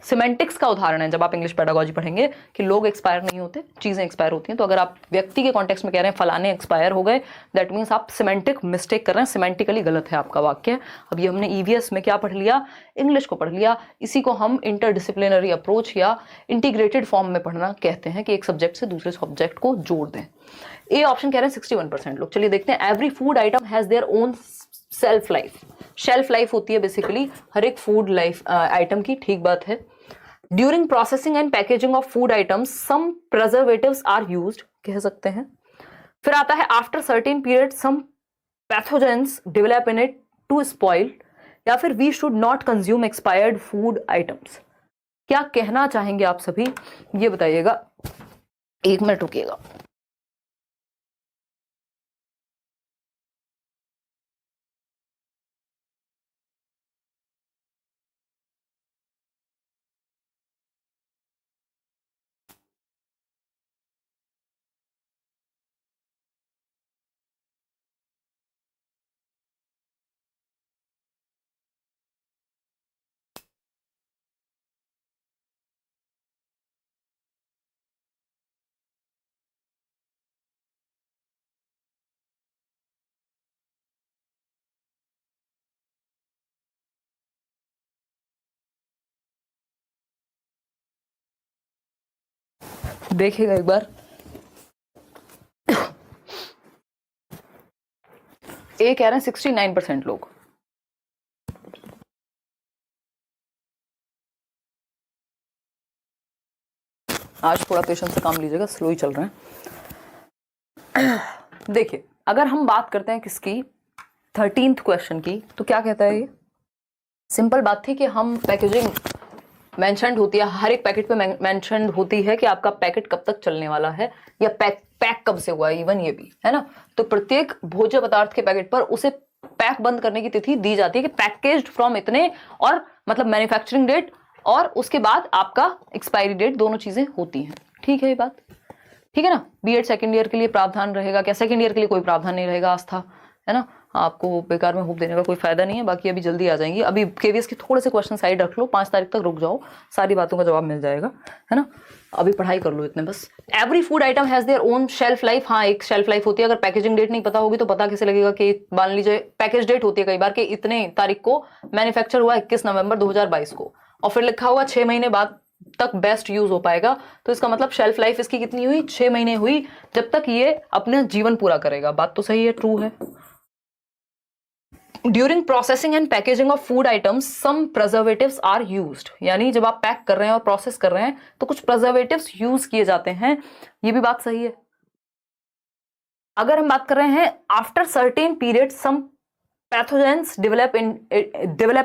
सिमेंटिक्स का उदाहरण है। जब आप इंग्लिश पेडागोजी पढ़ेंगे कि लोग एक्सपायर नहीं होते, चीजें एक्सपायर होती हैं, तो अगर आप व्यक्ति के कॉन्टेक्स्ट में कह रहे हैं फलाने एक्सपायर हो गए, दैट मीन्स आप सिमेंटिक मिस्टेक कर रहे हैं, सिमेंटिकली गलत है आपका वाक्य। अब ये हमने ईवीएस में क्या पढ़ लिया, इंग्लिश को पढ़ लिया, इसी को हम इंटरडिसिप्लिनरी अप्रोच या इंटीग्रेटेड फॉर्म में पढ़ना कहते हैं, कि एक सब्जेक्ट से दूसरे सब्जेक्ट को जोड़ दें। ए ऑप्शन कह रहे हैं 61% लोग। चलिए देखते हैं, every food item has their own self life, shelf life होती है बेसिकली हर एक फूड लाइफ आइटम की, ठीक बात है। During processing and packaging of food items some preservatives are used, कह सकते हैं। फिर आता है after certain period some pathogens develop in it to spoil, या फिर we should not consume expired food items. क्या कहना चाहेंगे आप सभी, ये बताइएगा, 1 मिनट रुकिएगा। देखिएगा एक बार, ए कह रहे हैं 69% लोग। आज थोड़ा पेशेंस से काम लीजिएगा, स्लो ही चल रहे हैं। देखिए अगर हम बात करते हैं किसकी, 13th क्वेश्चन की, तो क्या कहता है ये, सिंपल बात थी कि हम पैकेजिंग मेंशन्ड होती है, हर एक पैकेट पे मेंशन्ड होती है कि आपका पैकेट कब तक चलने वाला है या पैक कब से हुआ है, इवन ये भी है ना। तो प्रत्येक भोज्य पदार्थ के पैकेट पर उसे पैक बंद करने की तिथि दी जाती है कि पैकेज्ड फ्रॉम इतने, और मतलब मैन्युफैक्चरिंग डेट और उसके बाद आपका एक्सपायरी डेट, दोनों चीजें होती हैं। ठीक है ये बात, ठीक है ना। बीएड सेकंड ईयर के लिए प्रावधान रहेगा क्या? सेकंड ईयर के लिए कोई प्रावधान नहीं रहेगा आस्था, है ना। आपको बेकार में होप देने का कोई फायदा नहीं है। बाकी अभी जल्दी आ जाएंगी, अभी केवीएस के थोड़े से क्वेश्चन साइड रख लो, 5 तारीख तक रुक जाओ, सारी बातों का जवाब मिल जाएगा, है ना। अभी पढ़ाई कर लो इतने बस। Every food item has their own shelf life. हाँ, एक शेल्फ लाइफ होती है। अगर पैकेजिंग डेट नहीं पता होगी तो पता कैसे लगेगा कि, मान लीजिए पैकेज डेट होती है कई बार कि इतने तारीख को मैन्युफैक्चर हुआ 21 नवंबर 2022 को, और फिर लिखा हुआ 6 महीने बाद तक बेस्ट यूज हो पाएगा, तो इसका मतलब शेल्फ लाइफ इसकी कितनी हुई? 6 महीने हुई, जब तक ये अपना जीवन पूरा करेगा। बात तो सही है, ट्रू है। During processing and packaging of food items some preservatives are used. यानी जब आप पैक कर रहे हैं और प्रोसेस कर रहे हैं तो कुछ प्रिजर्वेटिव्स यूज किए जाते हैं, ये भी बात सही है। अगर हम बात कर रहे हैं after certain period some pathogens develop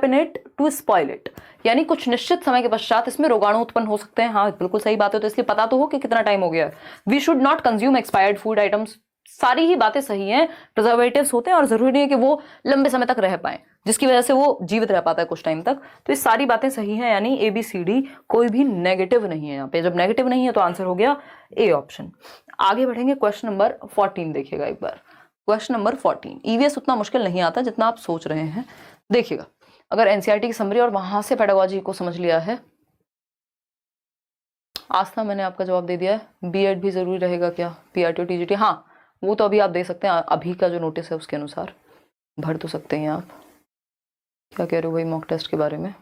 in it to spoil it, यानी कुछ निश्चित समय के पश्चात इसमें रोगाणु उत्पन्न हो सकते हैं। हाँ बिल्कुल सही बात है, तो इसलिए पता तो हो कि कितना टाइम हो गया है। We should not consume expired food items. सारी ही बातें सही हैं, प्रिजर्वेटिव्स होते हैं और जरूरी नहीं है कि वो लंबे समय तक रह पाए, जिसकी वजह से वो जीवित रह पाता है कुछ टाइम तक। तो ये सारी बातें सही हैं, यानी ABCD कोई भी नेगेटिव नहीं है यहाँ पे। जब नेगेटिव नहीं है तो आंसर हो गया ए ऑप्शन। आगे बढ़ेंगे, क्वेश्चन नंबर 14 देखिएगा एक बार। क्वेश्चन नंबर 14, ईवीएस उतना मुश्किल नहीं आता जितना आप सोच रहे हैं। देखिएगा, अगर एनसीईआरटी की समरी और वहां से पेडागोजी को समझ लिया है। आस्था मैंने आपका जवाब दे दिया है। बीएड भी जरूरी रहेगा क्या? PRT और TGT, हाँ वो तो अभी आप दे सकते हैं, अभी का जो नोटिस है उसके अनुसार भर तो सकते हैं आप। क्या कह रहे हो भाई मॉक टेस्ट के बारे में?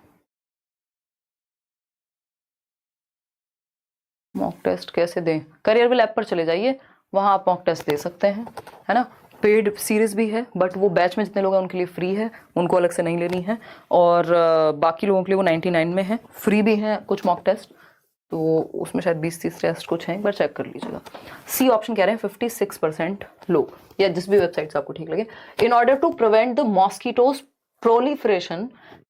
मॉक टेस्ट कैसे दें? करियर ऐप पर चले जाइए, वहां आप मॉक टेस्ट दे सकते हैं, है ना। पेड सीरीज भी है, बट वो बैच में जितने लोग हैं उनके लिए फ्री है, उनको अलग से नहीं लेनी है। और बाकी लोगों के लिए वो 99 में है, फ्री भी है कुछ मॉक टेस्ट, तो उसमें शायद 20-30 टेस्ट कुछ हैं, एक बार चेक कर लीजिएगा। सी ऑप्शन कह रहे हैं 56% लोग, या जिस भी वेबसाइट से आपको ठीक लगे। In order to prevent the mosquitoes proliferation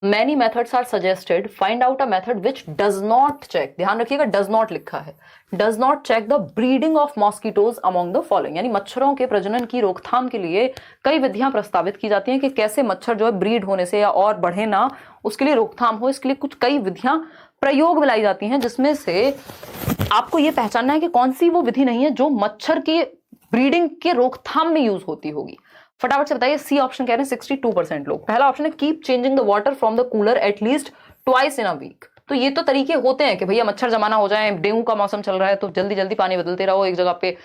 many methods are suggested, find out a method which does not check, ध्यान रखिएगा does not लिखा है, does not check the breeding of mosquitoes among the following, यानी मच्छरों के प्रजनन की रोकथाम के लिए कई विधियां प्रस्तावित की जाती हैं कि कैसे मच्छर जो है ब्रीड होने से या और बढ़े ना, उसके लिए रोकथाम हो। इसके लिए कुछ कई विधियां प्रयोग में लाई जाती हैं, जिसमें से आपको यह पहचानना है कि कौन सी वो विधि नहीं है जो मच्छर की ब्रीडिंग के रोकथाम में यूज होती होगी। फटाफट से बताइए। सी ऑप्शन कह रहे हैं 62% लोग। पहला ऑप्शन है keep changing the water from the cooler at least twice in a week. तो ये तो तरीके होते हैं कि भैया मच्छर जमाना हो जाए, डेंगू का मौसम चल रहा है तो जल्दी जल्दी पानी बदलते रहो, एक जगह पे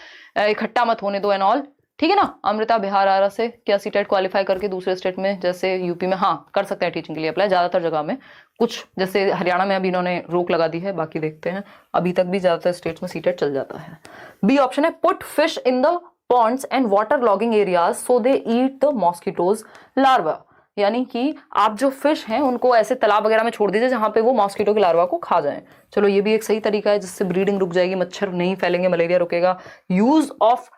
इकट्ठा मत होने दो एंड ऑल, ठीक है ना। अमृता बिहार आरा से क्या सीटेट क्वालिफाई करके दूसरे स्टेट में जैसे यूपी में हाँ कर सकते हैं टीचिंग के लिए अप्लाई, ज्यादातर जगह में। कुछ जैसे हरियाणा में अभी इन्होंने रोक लगा दी है, बाकी देखते हैं। अभी तक भी ज्यादातर स्टेट्स में सीटेट चल जाता है। बी ऑप्शन है put fish in the ponds and water logging areas so they eat the mosquitoes larva, यानी कि आप जो फिश हैं उनको ऐसे तालाब वगैरह में छोड़ दीजिए जहां पे वो मॉस्किटो के लार्वा को खा जाएं। चलो ये भी एक सही तरीका है जिससे ब्रीडिंग रुक जाएगी, मच्छर नहीं फैलेंगे, मलेरिया रुकेगा। यूज ऑफ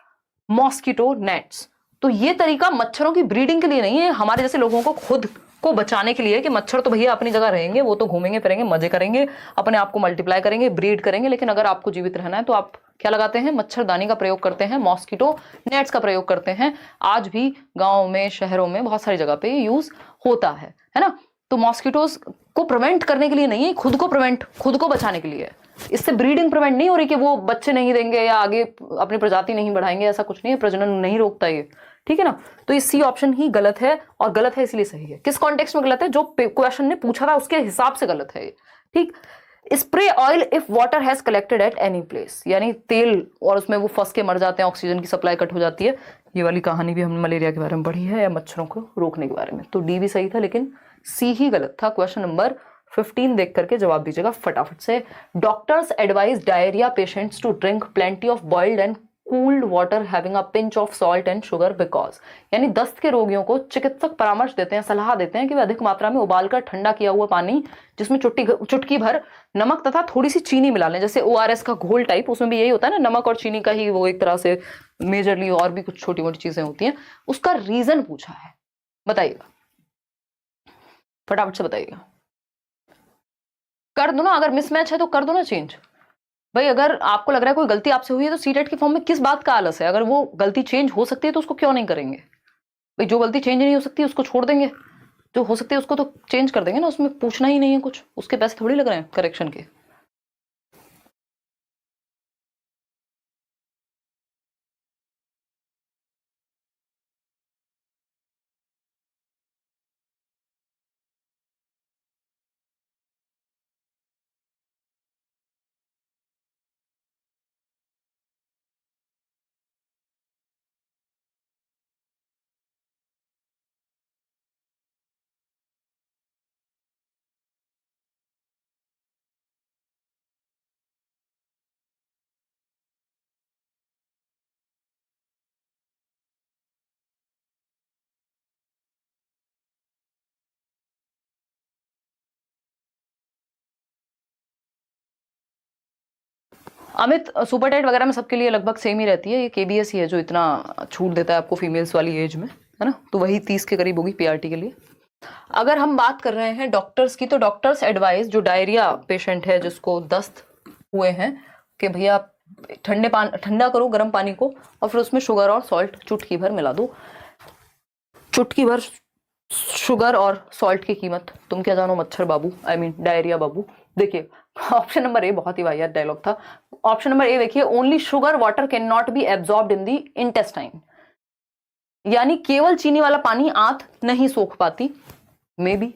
मॉस्किटो नेट्स, तो ये तरीका मच्छरों की ब्रीडिंग के लिए नहीं है, हमारे जैसे लोगों को खुद को बचाने के लिए कि मच्छर तो भैया अपनी जगह रहेंगे, वो तो घूमेंगे फिरेंगे, मजे करेंगे, अपने आप को मल्टीप्लाई करेंगे, ब्रीड करेंगे, लेकिन अगर आपको जीवित रहना है तो आप क्या लगाते हैं? मच्छरदानी का प्रयोग करते हैं, मॉस्किटो नेट्स का प्रयोग करते हैं। आज भी गांव में, शहरों में बहुत सारी जगह पे यूज होता है ना। तो मॉस्किटोज को प्रिवेंट करने के लिए नहीं है, खुद को बचाने के लिए। इससे ब्रीडिंग प्रिवेंट नहीं हो रही कि वो बच्चे नहीं देंगे या आगे अपनी प्रजाति नहीं बढ़ाएंगे, ऐसा कुछ नहीं है, प्रजनन नहीं रोकता ये, ठीक है ना। तो ये सी ऑप्शन ही गलत है, और गलत है इसलिए सही है। किस कॉन्टेक्स्ट में गलत है? जो क्वेश्चन ने पूछा था उसके हिसाब से गलत है ये, ठीक। Spray oil if water has collected at any place, यानी तेल और उसमें वो फंस के मर जाते हैं, ऑक्सीजन की सप्लाई कट हो जाती है। ये वाली कहानी भी हमने मलेरिया के बारे में पढ़ी है, या मच्छरों को रोकने के बारे में। तो डी भी सही था, लेकिन सी ही गलत था। क्वेश्चन नंबर 15 देख करके जवाब दीजिएगा फटाफट से। Doctors advise diarrhoea patients to drink plenty of boiled and cooled water having a pinch of salt and sugar because, यानी दस्त के रोगियों को चिकित्सक परामर्श देते हैं, सलाह देते हैं कि वे अधिक मात्रा में उबालकर ठंडा किया हुआ पानी जिसमें चुटकी भर नमक तथा थोड़ी सी चीनी मिला लें, जैसे ORS का घोल टाइप, उसमें भी यही होता है ना, नमक और चीनी का ही वो एक तरह से मेजरली, और भी कुछ छोटी मोटी चीजें होती हैं। उसका रीजन पूछा है, बताइएगा फटाफट से बताइएगा। कर दो ना, अगर मिसमैच है तो कर दो ना चेंज। भाई अगर आपको लग रहा है कोई गलती आपसे हुई है तो सीटेट के फॉर्म में किस बात का आलस है? अगर वो गलती चेंज हो सकती है तो उसको क्यों नहीं करेंगे? भाई जो गलती चेंज नहीं हो सकती उसको छोड़ देंगे, जो हो सकती है उसको तो चेंज कर देंगे ना, उसमें पूछना ही नहीं है कुछ, उसके पैसे थोड़ी लग रहे हैं करेक्शन के। अमित, सुपर टाइट वगैरह में सबके लिए लगभग सेम ही रहती है, ये केबीएस ही है जो इतना छूट देता है आपको फीमेल्स वाली एज में, है ना, तो वही 30 के करीब होगी पीआरटी के लिए। अगर हम बात कर रहे हैं डॉक्टर्स की, तो डॉक्टर्स एडवाइस जो डायरिया पेशेंट है जिसको दस्त हुए हैं कि भैया ठंडा करो गर्म पानी को और फिर उसमें शुगर और सॉल्ट चुटकी भर मिला दो। चुटकी भर शुगर और सॉल्ट की कीमत तुम क्या जानो मच्छर बाबू, आई मीन डायरिया बाबू। देखिए ऑप्शन नंबर ए बहुत ही वाहियात डायलॉग था। ऑप्शन नंबर ए देखिए, only sugar water can not be absorbed in the intestine, यानी केवल चीनी वाला पानी आंत नहीं सोख पाती। May be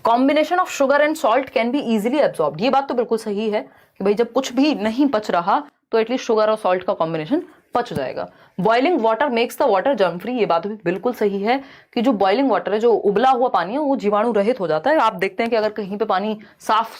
combination of sugar and salt can be easily absorbed, ये बात तो बिल्कुल सही है कि भाई जब कुछ भी नहीं पच रहा तो एटलीस्ट शुगर और सॉल्ट का कॉम्बिनेशन पच जाएगा। Boiling water makes the water germ free, ये बात भी बिल्कुल सही है कि जो बॉइलिंग वाटर है, जो उबला हुआ पानी है, वो जीवाणु रहित हो जाता है। आप देखते हैं कि अगर कहीं पे पानी साफ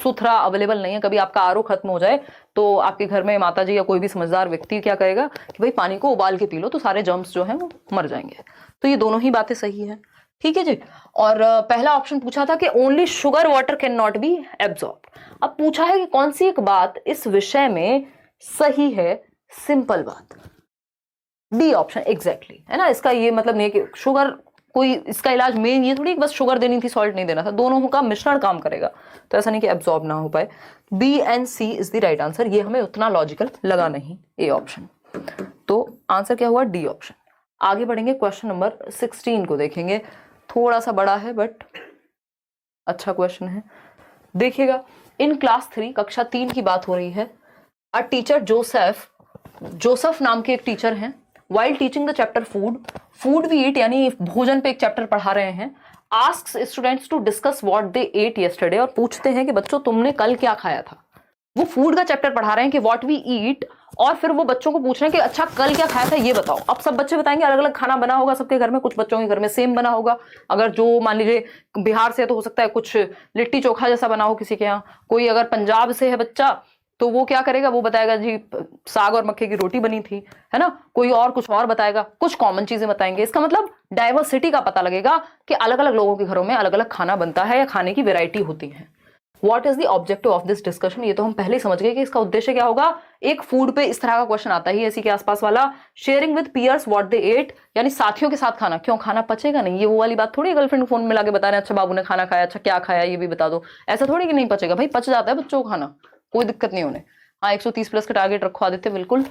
सुथरा अवेलेबल नहीं है, कभी आपका आरओ खत्म हो जाए तो आपके घर में माता जी या कोई भी समझदार व्यक्ति क्या कहेगा कि भाई पानी को उबाल के पी लो तो सारे जर्म्स जो हैं वो मर जाएंगे। तो ये दोनों ही बातें सही है, ठीक है जी। और पहला ऑप्शन पूछा था कि only sugar water can not be absorb. अब पूछा है कि कौन सी एक बात इस विषय में सही है? सिंपल बात, डी ऑप्शन एग्जैक्टली, है ना। इसका ये मतलब नहीं है कि शुगर कोई इसका इलाज मेन ये थोड़ी बस शुगर देनी थी सॉल्ट नहीं देना था, दोनों का मिश्रण काम करेगा, तो ऐसा नहीं कि एब्जॉर्ब ना हो पाए। B and C is the right answer, ये हमें उतना लॉजिकल लगा नहीं ए ऑप्शन, तो आंसर क्या हुआ? D option. आगे बढ़ेंगे, क्वेश्चन नंबर 16 को देखेंगे, थोड़ा सा बड़ा है बट अच्छा क्वेश्चन है। देखिएगा, इन क्लास 3 कक्षा 3 की बात हो रही है। अ टीचर जोसेफ नाम के एक टीचर हैं, while teaching the chapter food we eat, यानी भोजन पे एक चैप्टर पढ़ा रहे हैं। Asks students to discuss what they ate yesterday, और पूछते हैं कि बच्चों तुमने कल क्या खाया था। वो फूड का चैप्टर पढ़ा रहे हैं कि व्हाट वी ईट, और फिर वो बच्चों को पूछ रहे हैं कि अच्छा कल क्या खाया था ये बताओ। अब सब बच्चे बताएंगे, अलग अलग खाना बना होगा सबके घर में, कुछ बच्चों के घर में सेम बना होगा, अगर जो मान लीजिए बिहार से है तो हो सकता है कुछ लिट्टी चोखा जैसा बना हो किसी के यहाँ, कोई अगर पंजाब से है बच्चा तो वो क्या करेगा, वो बताएगा जी साग और मक्के की रोटी बनी थी, है ना, कोई और कुछ और बताएगा, कुछ कॉमन चीजें बताएंगे। इसका मतलब डाइवर्सिटी का पता लगेगा कि अलग अलग लोगों के घरों में अलग अलग खाना बनता है या खाने की वेराइटी होती है। What is the objective of this discussion, ये तो हम पहले ही समझ गए कि इसका उद्देश्य क्या होगा। एक फूड पे इस तरह का क्वेश्चन आता ही इसी के आसपास वाला, sharing with peers what they ate, यानी साथियों के साथ खाना। क्यों खाना पचेगा नहीं, ये वो वाली बात थोड़ी गर्लफ्रेंड फोन में लाके बता रहे हैं अच्छा बाबू ने खाना खाया, अच्छा क्या खाया ये भी बता दो, ऐसा थोड़ी कि नहीं पचेगा। भाई पच जाता है बच्चों को खाना, कोई दिक्कत नहीं होने। हाँ 130 प्लस का टारगेट रखो आदित्य, बिल्कुल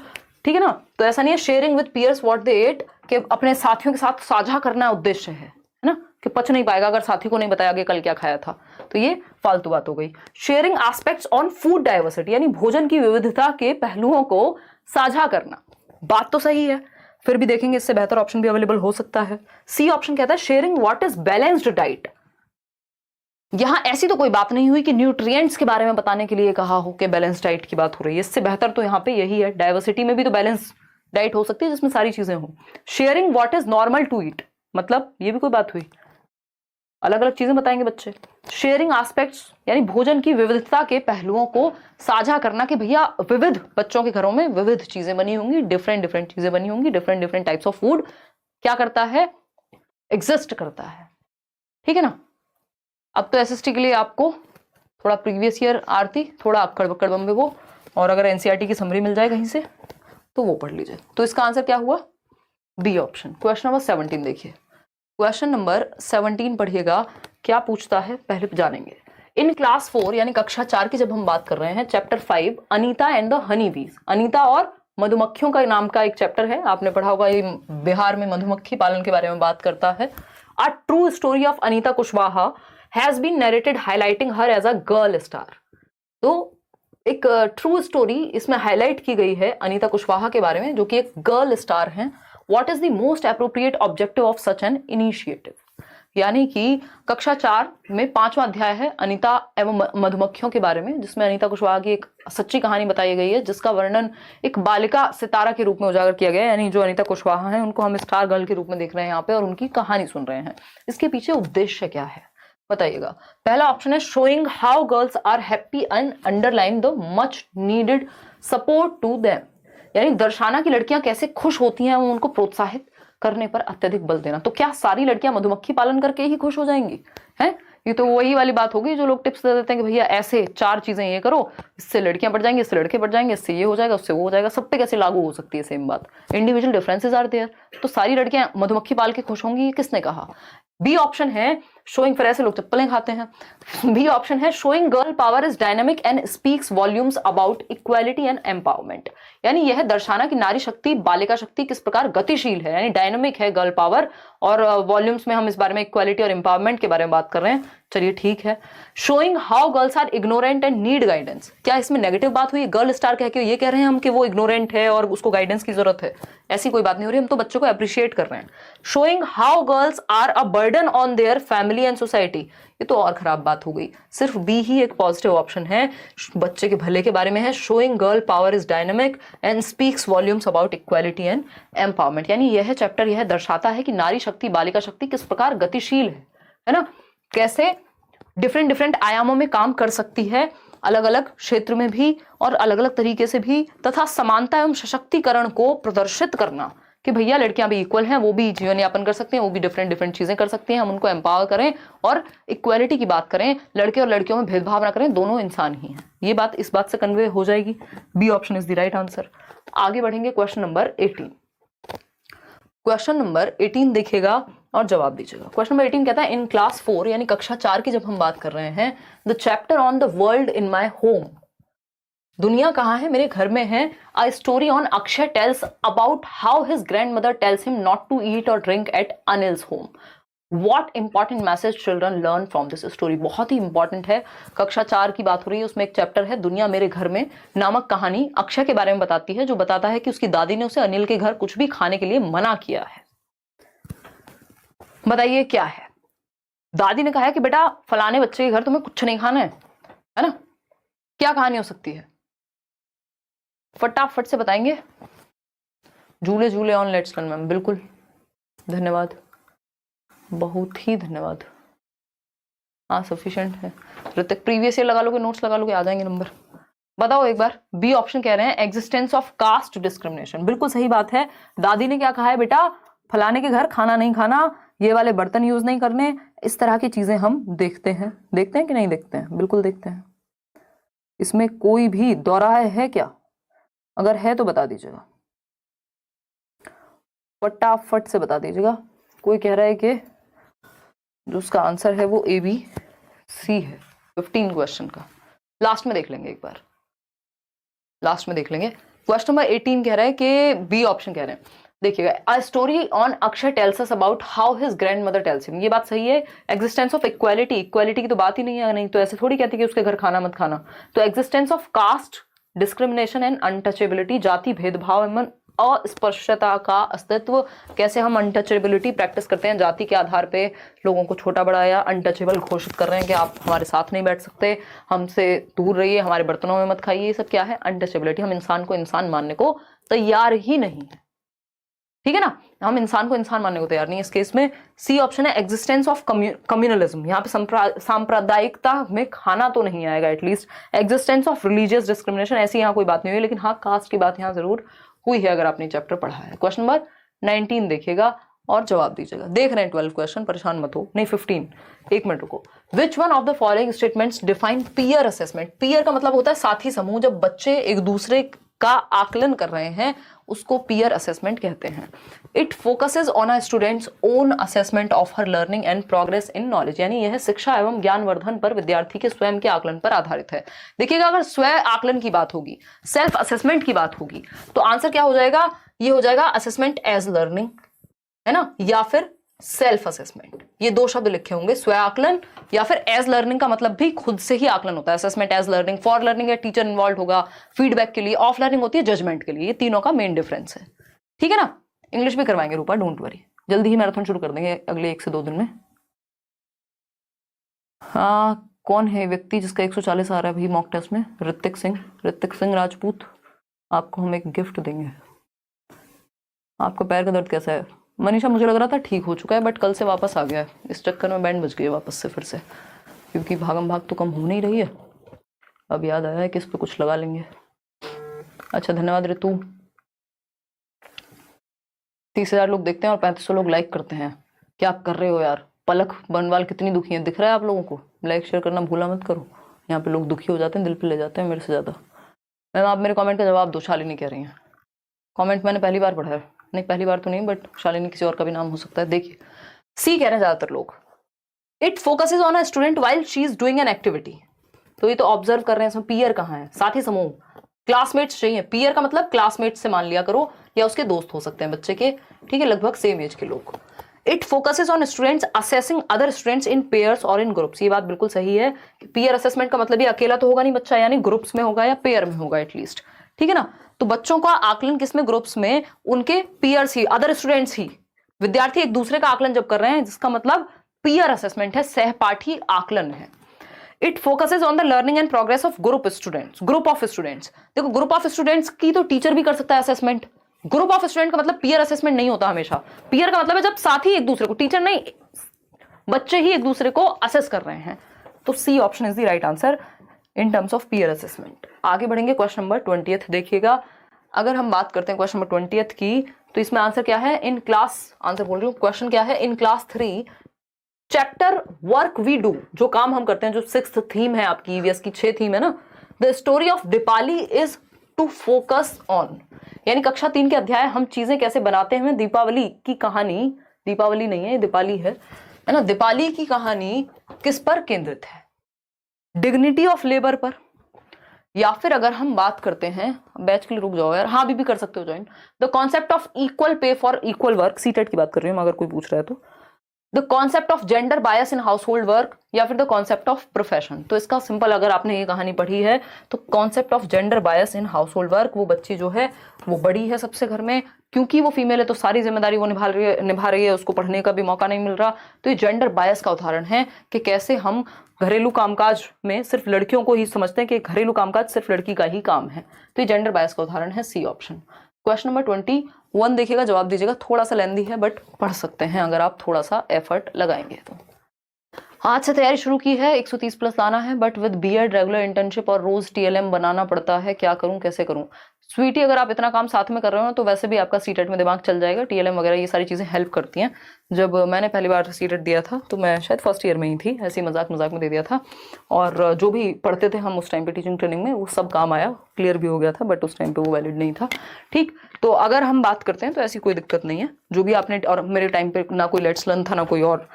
ठीक है ना। तो ऐसा नहीं है, sharing with peers what they ate कि अपने साथियों के साथ साझा करना उद्देश्य है ना, कि पच नहीं पाएगा अगर साथी को नहीं बताया कि कल क्या खाया था, तो ये फालतू बात हो गई। Sharing aspects on food diversity, यानी भोजन की विविधता के पहलुओं को साझा करना, बात तो सही है, फिर भी देखेंगे इससे बेहतर ऑप्शन भी अवेलेबल हो सकता है। सी ऑप्शन कहता है sharing what is balanced diet. यहां ऐसी तो कोई बात नहीं हुई कि न्यूट्रिएंट्स के बारे में बताने के लिए कहा हो कि बैलेंस डाइट की बात हो रही है, इससे बेहतर तो यहां पे यही है। डाइवर्सिटी में भी तो बैलेंस डाइट हो सकती है जिसमें सारी चीजें हो। Sharing what is normal to eat, मतलब ये भी कोई बात हुई, अलग अलग चीजें बताएंगे बच्चे। शेयरिंग एस्पेक्ट्स यानी भोजन की विविधता के पहलुओं को साझा करना कि भैया विविध बच्चों के घरों में विविध चीजें बनी होंगी, डिफरेंट डिफरेंट चीजें बनी होंगी, different different types of food क्या करता है, एग्जिस्ट करता है, ठीक है ना। अब तो एसएसटी के लिए आपको थोड़ा प्रीवियस ईयर आरती, थोड़ा अक्कड़ बक्कड़ बम्बे वो, और अगर एनसीईआरटी की समरी मिल जाए कहीं से तो वो पढ़ लीजिए। तो इसका आंसर क्या हुआ? B option. क्वेश्चन नंबर 17 देखिए, क्वेश्चन नंबर 17 पढ़िएगा, क्या पूछता है पहले जानेंगे। इन क्लास 4 यानी कक्षा 4 की जब हम बात कर रहे हैं, chapter 5 Anita and the honey बीज, अनीता और मधुमक्खियों का नाम का एक चैप्टर है, आपने पढ़ा होगा, ये बिहार में मधुमक्खी पालन के बारे में बात करता है। A true story of Anita Kushwaha has been narrated highlighting her as a girl star. तो एक ट्रू स्टोरी इसमें हाईलाइट की गई है अनीता कुशवाहा के बारे में, जो कि एक गर्ल स्टार हैं। What is the most appropriate objective of such an initiative, यानी कि कक्षा 4 में 5वां अध्याय है अनीता एवं मधुमक्खियों के बारे में, जिसमें अनीता कुशवाहा की एक सच्ची कहानी बताई गई है, जिसका वर्णन एक बालिका सितारा के रूप में उजागर किया गया है। यानी जो अनीता कुशवाहा है उनको हम स्टार गर्ल के रूप में देख रहे हैं यहाँ पे, और उनकी कहानी सुन रहे हैं। इसके पीछे उद्देश्य क्या है बताइएगा। पहला ऑप्शन है showing how girls are happy and underline the much needed support to them, यानी दर्शाना की लड़कियां कैसे खुश होती हैं, उनको प्रोत्साहित करने पर अत्यधिक बल देना। तो क्या सारी लड़कियां मधुमक्खी पालन करके ही खुश हो जाएंगी? हैं, ये तो वही वाली बात होगी जो लोग टिप्स दे देते हैं कि भैया ऐसे 4 चीजें ये करो, इससे लड़कियां बढ़ जाएंगी, इससे लड़के बढ़ जाएंगे, इससे ये हो जाएगा, उससे वो हो जाएगा। सब पे कैसे लागू हो सकती है सेम बात? Individual differences are there. तो सारी लड़कियां मधुमक्खी पाल के खुश होंगी, ये किसने कहा? बी ऑप्शन है शोइंग, फिर ऐसे लोग चप्पलें खाते हैं। बी ऑप्शन है showing girl power is dynamic and speaks volumes about equality and empowerment, यानी यह दर्शाना कि नारी शक्ति, बालिका शक्ति किस प्रकार गतिशील है, यानी डायनामिक है गर्ल पावर, और वॉल्यूम्स में हम इस बारे में इक्वालिटी और एम्पावरमेंट के बारे में बात कर रहे हैं। चलिए ठीक है। Showing how girls are ignorant and need guidance, क्या इसमें नेगेटिव बात हुई? गर्ल स्टार कह के ये कह रहे हैं हम कि वो इग्नोरेंट है और उसको गाइडेंस की जरूरत है? ऐसी कोई बात नहीं हो रही, हम तो बच्चों को अप्रिशिएट कर रहे हैं। Showing how girls are a burden on their family and society, ये तो और खराब बात हो गई। सिर्फ बी ही एक पॉजिटिव ऑप्शन है, बच्चे के भले के बारे में है। Showing girl power is dynamic and speaks volumes about equality and empowerment, यानी यह चैप्टर यह दर्शाता है कि नारी शक्ति, बालिका शक्ति किस प्रकार गतिशील है ना, कैसे डिफरेंट आयामों में काम कर सकती है, अलग अलग क्षेत्र में भी और अलग अलग तरीके से भी, तथा समानता एवं सशक्तिकरण को प्रदर्शित करना कि भैया लड़कियां भी इक्वल हैं, वो भी जीवन यापन कर सकते हैं, वो भी डिफरेंट चीजें कर सकती हैं, हम उनको एम्पावर करें और इक्वालिटी की बात करें, लड़के और लड़कियों में भेदभाव ना करें, दोनों इंसान ही हैं। ये बात इस बात से कन्वे हो जाएगी। B option is the right answer. आगे बढ़ेंगे क्वेश्चन नंबर 18। क्वेश्चन नंबर 18 देखिएगा और जवाब दीजिएगा। क्वेश्चन नंबर 18 कहता है इन क्लास 4 यानी कक्षा 4 की जब हम बात कर रहे हैं, the chapter on the world in my home, दुनिया कहाँ है, मेरे घर में है। A story on Akshay tells about how his grandmother tells him not to eat और drink at Anil's home. What important message children learn from this story, बहुत ही इंपॉर्टेंट है। कक्षा 4 की बात हो रही है, उसमें एक चैप्टर है दुनिया मेरे घर में नामक कहानी अक्षय के बारे में बताती है, जो बताता है कि उसकी दादी ने उसे अनिल के घर कुछ भी खाने के लिए मना किया है। बताइए क्या है? दादी ने कहा है कि बेटा फलाने बच्चे के घर तुम्हें कुछ नहीं खाना है ना? क्या कहानी हो सकती है? फटाफट से बताएंगे। झूले झूले ऑन लेट्स लर्न मैम, बिल्कुल, धन्यवाद, बहुत ही धन्यवाद। हाँ सफिशिएंट है। ऋतिक प्रीवियस ईयर लगा लोगे, नोट्स लगा लोगे, आ जाएंगे नंबर। बताओ एक बार। बी ऑप्शन कह रहे हैं एग्जिस्टेंस ऑफ कास्ट डिस्क्रिमिनेशन, बिल्कुल सही बात है। दादी ने क्या कहा है, बेटा फलाने के घर खाना नहीं खाना, ये वाले बर्तन यूज नहीं करने, इस तरह की चीजें हम देखते हैं कि नहीं देखते हैं? बिल्कुल देखते हैं। इसमें कोई भी दोहराए है क्या? अगर है तो बता दीजिएगा, फटाफट से बता दीजिएगा। कोई कह रहा है कि जो उसका आंसर है वो ए बी सी है 15 क्वेश्चन का। लास्ट में देख लेंगे एक बार, लास्ट में देख लेंगे। क्वेश्चन नंबर 18 कह रहा है कि बी ऑप्शन कह रहे हैं, देखिएगा अ story on Akshay tells us about how his grandmother tells him, ये बात सही है। एग्जिस्टेंस ऑफ इक्वालिटी की तो बात ही नहीं है, नहीं तो ऐसे थोड़ी कहती कि उसके घर खाना मत खाना। तो existence of caste discrimination and untouchability, जाति भेदभाव एवं अस्पृश्यता का अस्तित्व, कैसे हम अनटचेबिलिटी प्रैक्टिस करते हैं, जाति के आधार पे लोगों को छोटा बड़ा या अनटचेबल घोषित कर रहे हैं कि आप हमारे साथ नहीं बैठ सकते, हमसे दूर रहिए, हमारे बर्तनों में मत खाइए, ये सब क्या है? अनटचेबिलिटी। हम इंसान को इंसान मानने को तैयार ही नहीं है, ठीक है ना, हम इंसान को इंसान मानने को तैयार नहीं है। इस केस में सी ऑप्शन है एग्जिस्टेंस ऑफ कम्युनलिज्म, यहाँ पे सांप्रदायिकता में खाना तो नहीं आएगा at least. Existence of religious discrimination, ऐसी यहाँ कोई बात नहीं हुई, लेकिन हाँ कास्ट की बात यहाँ जरूर हुई है अगर आपने चैप्टर पढ़ा है। क्वेश्चन नंबर 19 देखिएगा और जवाब दीजिएगा। देख रहे हैं 12 क्वेश्चन, परेशान मत हो। नहीं 15, एक मिनट रुको। Which one of the following statements define peer assessment? Peer का मतलब होता है साथी समूह। जब बच्चे एक दूसरे का आकलन कर रहे हैं, उसको पीयर असेसमेंट कहते हैं। It focuses on a students own assessment of her learning and progress in knowledge, यानी यह शिक्षा एवं ज्ञानवर्धन पर विद्यार्थी के स्वयं के आकलन पर आधारित है। देखिएगा, अगर स्व आकलन की बात होगी, सेल्फ असेसमेंट की बात होगी, तो आंसर क्या हो जाएगा? ये हो जाएगा असेसमेंट एज लर्निंग, है ना, या फिर सेल्फ असेसमेंट। ये दो शब्द लिखे होंगे, स्व आकलन या फिर एज लर्निंग का मतलब भी खुद से ही आकलन होता है। Assessment as learning, for learning है टीचर इन्वॉल्व होगा फीडबैक के लिए, ऑफ लर्निंग होती है जजमेंट के लिए। ये तीनों का मेन डिफरेंस है, ठीक है ना। इंग्लिश भी करवाएंगे रूपा, डोंट वरी, जल्दी ही मैराथन शुरू कर देंगे अगले 1 से 2 दिन में। हाँ, कौन है व्यक्ति जिसका 140 आ रहा है भाई मॉक टेस्ट में? ऋतिक सिंह, ऋतिक सिंह राजपूत, आपको हम एक गिफ्ट देंगे। आपका पैर का दर्द कैसा है? मनीषा, मुझे लग रहा था ठीक हो चुका है, बट कल से वापस आ गया है, इस चक्कर में बैंड बज गई वापस से फिर से, क्योंकि भागम भाग तो कम हो नहीं रही है। अब याद आया है कि इस पे कुछ लगा लेंगे। अच्छा, धन्यवाद ऋतु। 30,000 लोग देखते हैं और 3500 लोग लाइक करते हैं। क्या कर रहे हो यार? पलक बनवाल कितनी दुखी है, दिख रहा है आप लोगों को? लाइक शेयर करना भूला मत करो, यहाँ पे लोग दुखी हो जाते हैं, दिल पे ले जाते हैं मेरे से ज़्यादा। मैम, आप मेरे कमेंट का जवाब दो, शालिनी कह रही हैं। कमेंट मैंने पहली बार पढ़ा है, नहीं पहली बार तो नहीं, बट शालिनी किसी और का भी नाम हो सकता है। देखिए, सी कह रहे हैं ज़्यादातर लोग। It focuses on a student while she is doing an activity. तो ये तो ऑब्जर्व कर रहे हैं, इसमें पीयर कहाँ है? साथी समूह, क्लासमेट्स चाहिए। पीयर का मतलब क्लासमेट्स से मान लिया करो, या उसके दोस्त हो सकते हैं बच्चे के, ठीक है, लगभग सेम एज के लोग। It focuses on students assessing other students in pairs और इन ग्रुप्स। ये बात बिल्कुल सही है कि पीयर असेसमेंट का मतलब ये अकेला तो होगा नहीं बच्चा, यानी ग्रुप्स में होगा या पेयर में होगा एटलीस्ट, ठीक है ना। तो बच्चों का आकलन किसमें? ग्रुप्स में, उनके पीयर्स ही, अदर स्टूडेंट्स ही, विद्यार्थी एक दूसरे का आकलन जब कर रहे हैं, जिसका मतलब पीयर असेसमेंट है, सहपाठी आकलन है। It focuses on the learning and progress of group students, group of students. देखो, ग्रुप ऑफ स्टूडेंट्स की तो टीचर भी कर सकता है असेसमेंट। ग्रुप ऑफ स्टूडेंट का मतलब पीयर असेसमेंट नहीं होता हमेशा। पीयर का मतलब है जब साथी एक दूसरे को, टीचर नहीं, बच्चे ही एक दूसरे को असेस कर रहे हैं। तो C option is the right answer in terms of peer assessment. आगे बढ़ेंगे, क्वेश्चन नंबर 20 देखिएगा। अगर हम बात करते हैं क्वेश्चन नंबर 20 की, तो इसमें आंसर क्या है? इन क्लास, आंसर बोल रही हूँ, क्वेश्चन क्या है? In class 3 chapter work we do, जो काम हम करते हैं, जो 6th थीम है आपकी ईवीएस की, 6 थीम है ना, the story of Dipali is to focus on, यानी कक्षा 3 के अध्याय हम चीजें कैसे बनाते हैं, दीपावली की कहानी, दीपावली नहीं है, दीपाली है ना, दीपाली की कहानी किस पर केंद्रित है? डिग्निटी ऑफ लेबर पर। या फिर अगर हम बात करते हैं, बैच के लिए रुक जाओ यार, हाँ अभी भी कर सकते हो join, the concept of equal pay for equal work, CTET की बात कर रही हूँ अगर कोई पूछ रहा है तो, the concept of gender bias in house hold work, या फिर द कॉन्सेप्ट ऑफ प्रोफेशन। तो इसका सिंपल, अगर आपने ये कहानी पढ़ी है तो concept of gender bias in house hold work, वो बच्ची जो है वो बड़ी है सबसे घर में, क्योंकि वो फीमेल है तो सारी जिम्मेदारी वो निभा रही है, उसको पढ़ने का भी मौका नहीं मिल रहा। तो ये जेंडर बायस का उदाहरण है कि कैसे हम घरेलू कामकाज में सिर्फ लड़कियों को ही समझते हैं कि घरेलू कामकाज सिर्फ लड़की का ही काम है। तो ये जेंडर बायस का उदाहरण है, सी ऑप्शन। क्वेश्चन नंबर 21 देखिएगा, जवाब दीजिएगा। थोड़ा सा लेंदी है बट पढ़ सकते हैं अगर आप थोड़ा सा एफर्ट लगाएंगे तो। आज से तैयारी शुरू की है, 130 प्लस लाना है, but with BEd, regular internship और रोज टीएलएम बनाना पड़ता है, क्या करूं, कैसे करूं? स्वीटी, अगर आप इतना काम साथ में कर रहे हो तो वैसे भी आपका सीटेट में दिमाग चल जाएगा। टीएलएम वगैरह ये सारी चीजें हेल्प करती हैं। जब मैंने पहली बार सीटेट दिया था तो मैं शायद फर्स्ट ईयर में ही थी, ऐसी मजाक में दे दिया था, और जो भी पढ़ते थे हम उस टाइम पे टीचिंग ट्रेनिंग में, वो सब काम आया, क्लियर भी हो गया था, बट उस टाइम पे वो वैलिड नहीं था। ठीक, तो अगर हम बात करते हैं तो ऐसी कोई दिक्कत नहीं है, जो भी आपने, और मेरे टाइम पे ना कोई लेट्स लर्न था, ना कोई और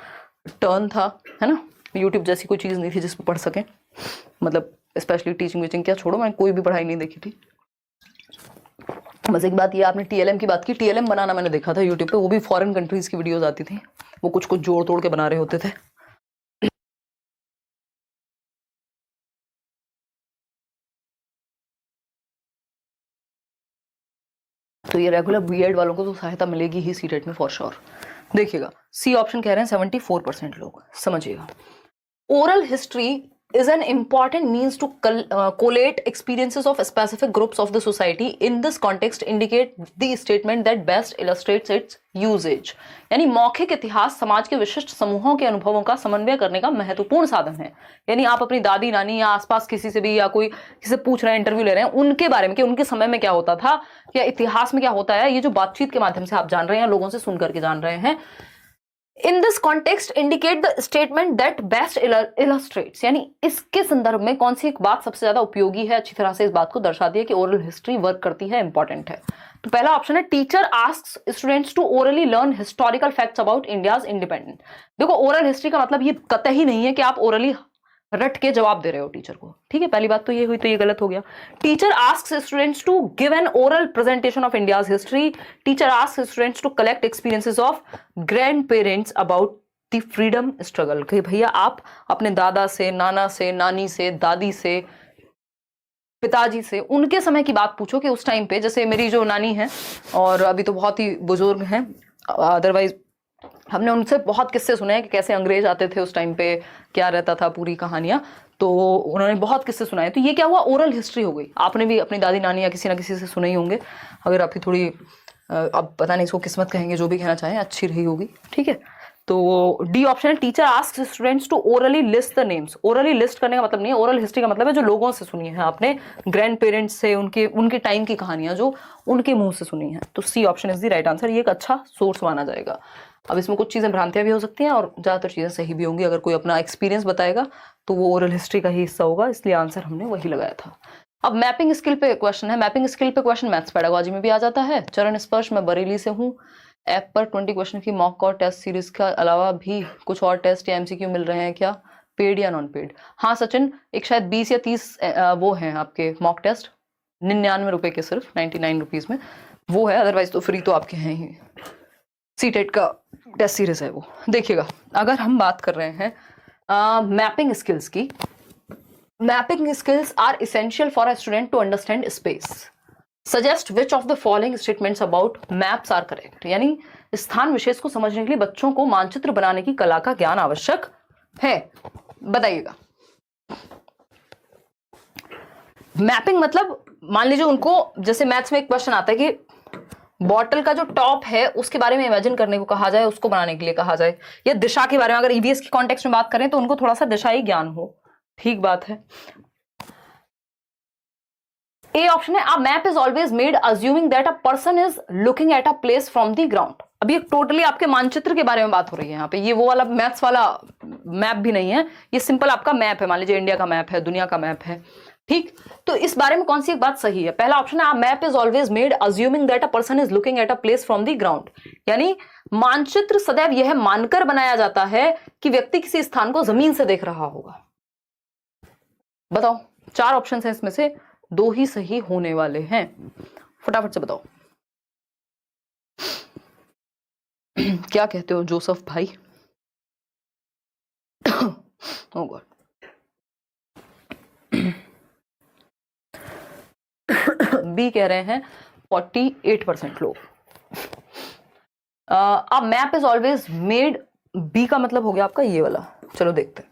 टर्न था, है ना, यूट्यूब जैसी कोई चीज़ नहीं थी जिस पर पढ़ सकें, मतलब स्पेशली टीचिंग वीचिंग क्या छोड़ो, मैंने कोई भी पढ़ाई नहीं देखी थी। बस एक बात ये, आपने टीएलएम की बात की, टीएलएम बनाना मैंने देखा था यूट्यूब पे, वो भी फॉरेन कंट्रीज की वीडियोस आती थी, वो कुछ कुछ जोड़ तोड़ के बना रहे होते थे। तो ये रेगुलर बीएड वालों को तो सहायता मिलेगी ही सीटेट में फॉर श्योर। देखिएगा, सी ऑप्शन कह रहे हैं 74% लोग, समझिएगा। Oral history is an important means to collate experiences of specific groups of the society. In this context, indicate the statement that best illustrates its usage. यानी मौखिक इतिहास समाज के विशिष्ट समूहों के अनुभवों का समन्वय करने का महत्वपूर्ण साधन है। यानी आप अपनी दादी नानी या आसपास किसी से भी, या कोई किसी से पूछ रहे हैं, इंटरव्यू ले रहे हैं, उनके बारे में कि उनके समय में क्या होता था या इतिहास में क्या होता है, ये जो बातचीत के माध्यम से आप जान रहे हैं, लोगों से सुन करके जान रहे हैं। In this context, indicate the statement that best illustrates, यानी इसके संदर्भ में कौन सी एक बात सबसे ज्यादा उपयोगी है, अच्छी तरह से इस बात को दर्शाती है कि ओरल हिस्ट्री वर्क करती है, इंपॉर्टेंट है। तो पहला ऑप्शन है teacher asks students to orally learn historical facts about India's independence. देखो ओरल हिस्ट्री का मतलब ये कतई नहीं है कि आप ओरली रट के जवाब दे रहे हो टीचर को, ठीक है, पहली बात तो ये हुई, तो ये गलत हो गया। Teacher asks students to give an oral presentation of India's history. Teacher asks students to collect experiences of grand parents about the freedom struggle. कि भैया आप अपने दादा से, नाना से, नानी से, दादी से, पिताजी से, उनके समय की बात पूछो कि उस टाइम पे, जैसे मेरी जो नानी है और अभी तो बहुत ही बुजुर्ग हैं, अदरवाइज हमने उनसे बहुत किस्से सुने हैं कि कैसे अंग्रेज आते थे उस टाइम पे, क्या रहता था, पूरी कहानियां, तो उन्होंने बहुत किस्से सुनाए। तो ये क्या हुआ, ओरल हिस्ट्री हो गई। आपने भी अपनी दादी नानी या किसी ना किसी से सुना ही होंगे। अगर आपकी थोड़ी अब पता नहीं इसको किस्मत कहेंगे, जो भी कहना चाहें, अच्छी रही होगी, ठीक है। तो डी ऑप्शन है teacher asks students to orally list the names. Orally list करने का मतलब नहीं है, ओरल हिस्ट्री का मतलब है जो लोगों से सुनी है आपने, ग्रैंड पेरेंट्स से, उनके टाइम की कहानियां जो उनके मुंह से सुनी है। तो C option is the right answer. ये एक अच्छा सोर्स माना जाएगा। अब इसमें कुछ चीजें भ्रांतियां भी हो सकती हैं और ज्यादातर चीजें सही भी होंगी। अगर कोई अपना एक्सपीरियंस बताएगा तो वो ओरल हिस्ट्री का ही हिस्सा होगा, इसलिए आंसर हमने वही लगाया था। अब मैपिंग स्किल पे क्वेश्चन है। मैपिंग स्किल पे क्वेश्चन मैथ्स पेडागोजी में भी आ जाता है। चरण स्पर्श, मैं बरेली से हूँ। ऐप पर 20 क्वेश्चन की मॉक और टेस्ट सीरीज के अलावा भी कुछ और टेस्ट या एमसीक्यू मिल रहे हैं क्या, पेड या नॉन पेड? हाँ सचिन, एक शायद 20 या 30 वो हैं आपके मॉक टेस्ट, 99 रुपए के, सिर्फ 99 रुपीज में वो है, अदरवाइज तो फ्री तो आपके हैं ही। सीटेट का टेस्ट सीरीज है वो, देखिएगा। अगर हम बात कर रहे हैं मैपिंग स्किल्स की, mapping skills are essential for a student to understand space. Suggest which of the following statements about maps are correct. यानी स्थान विशेष को समझने के लिए बच्चों को मानचित्र बनाने की कला का ज्ञान आवश्यक है, बताइएगा। मैपिंग मतलब मान लीजिए उनको, जैसे मैथ्स में एक क्वेश्चन आता है कि बॉटल का जो टॉप है उसके बारे में इमेजिन करने को कहा जाए, उसको बनाने के लिए कहा जाए, या दिशा के बारे में, अगर ईवीएस के कॉन्टेक्स्ट में बात करें तो उनको थोड़ा सा दिशाई ज्ञान हो, ठीक बात है। ए ऑप्शन है, a map is always made assuming that a person is looking at a place from the ground. अब ये टोटली आपके मानचित्र के बारे में बात हो रही है यहाँ पे, ये वो वाला मैथ्स वाला मैप भी नहीं है, ये सिंपल आपका मैप है। मान लीजिए इंडिया का मैप है, दुनिया का मैप है, ठीक। तो इस बारे में कौन सी एक बात सही है? पहला ऑप्शन है, a map is always made assuming that a person is looking at a place from the ground. यानी मानचित्र सदैव यह मानकर बनाया जाता है कि व्यक्ति किसी स्थान को जमीन से देख रहा होगा। बताओ, 4 ऑप्शन है इसमें से 2 ही सही होने वाले हैं, फटाफट से बताओ। क्या कहते हो जोसेफ भाई? ओह गॉड, बी कह रहे हैं 48% लोग। अब map is always made, B का मतलब हो गया आपका ये वाला। चलो देखते हैं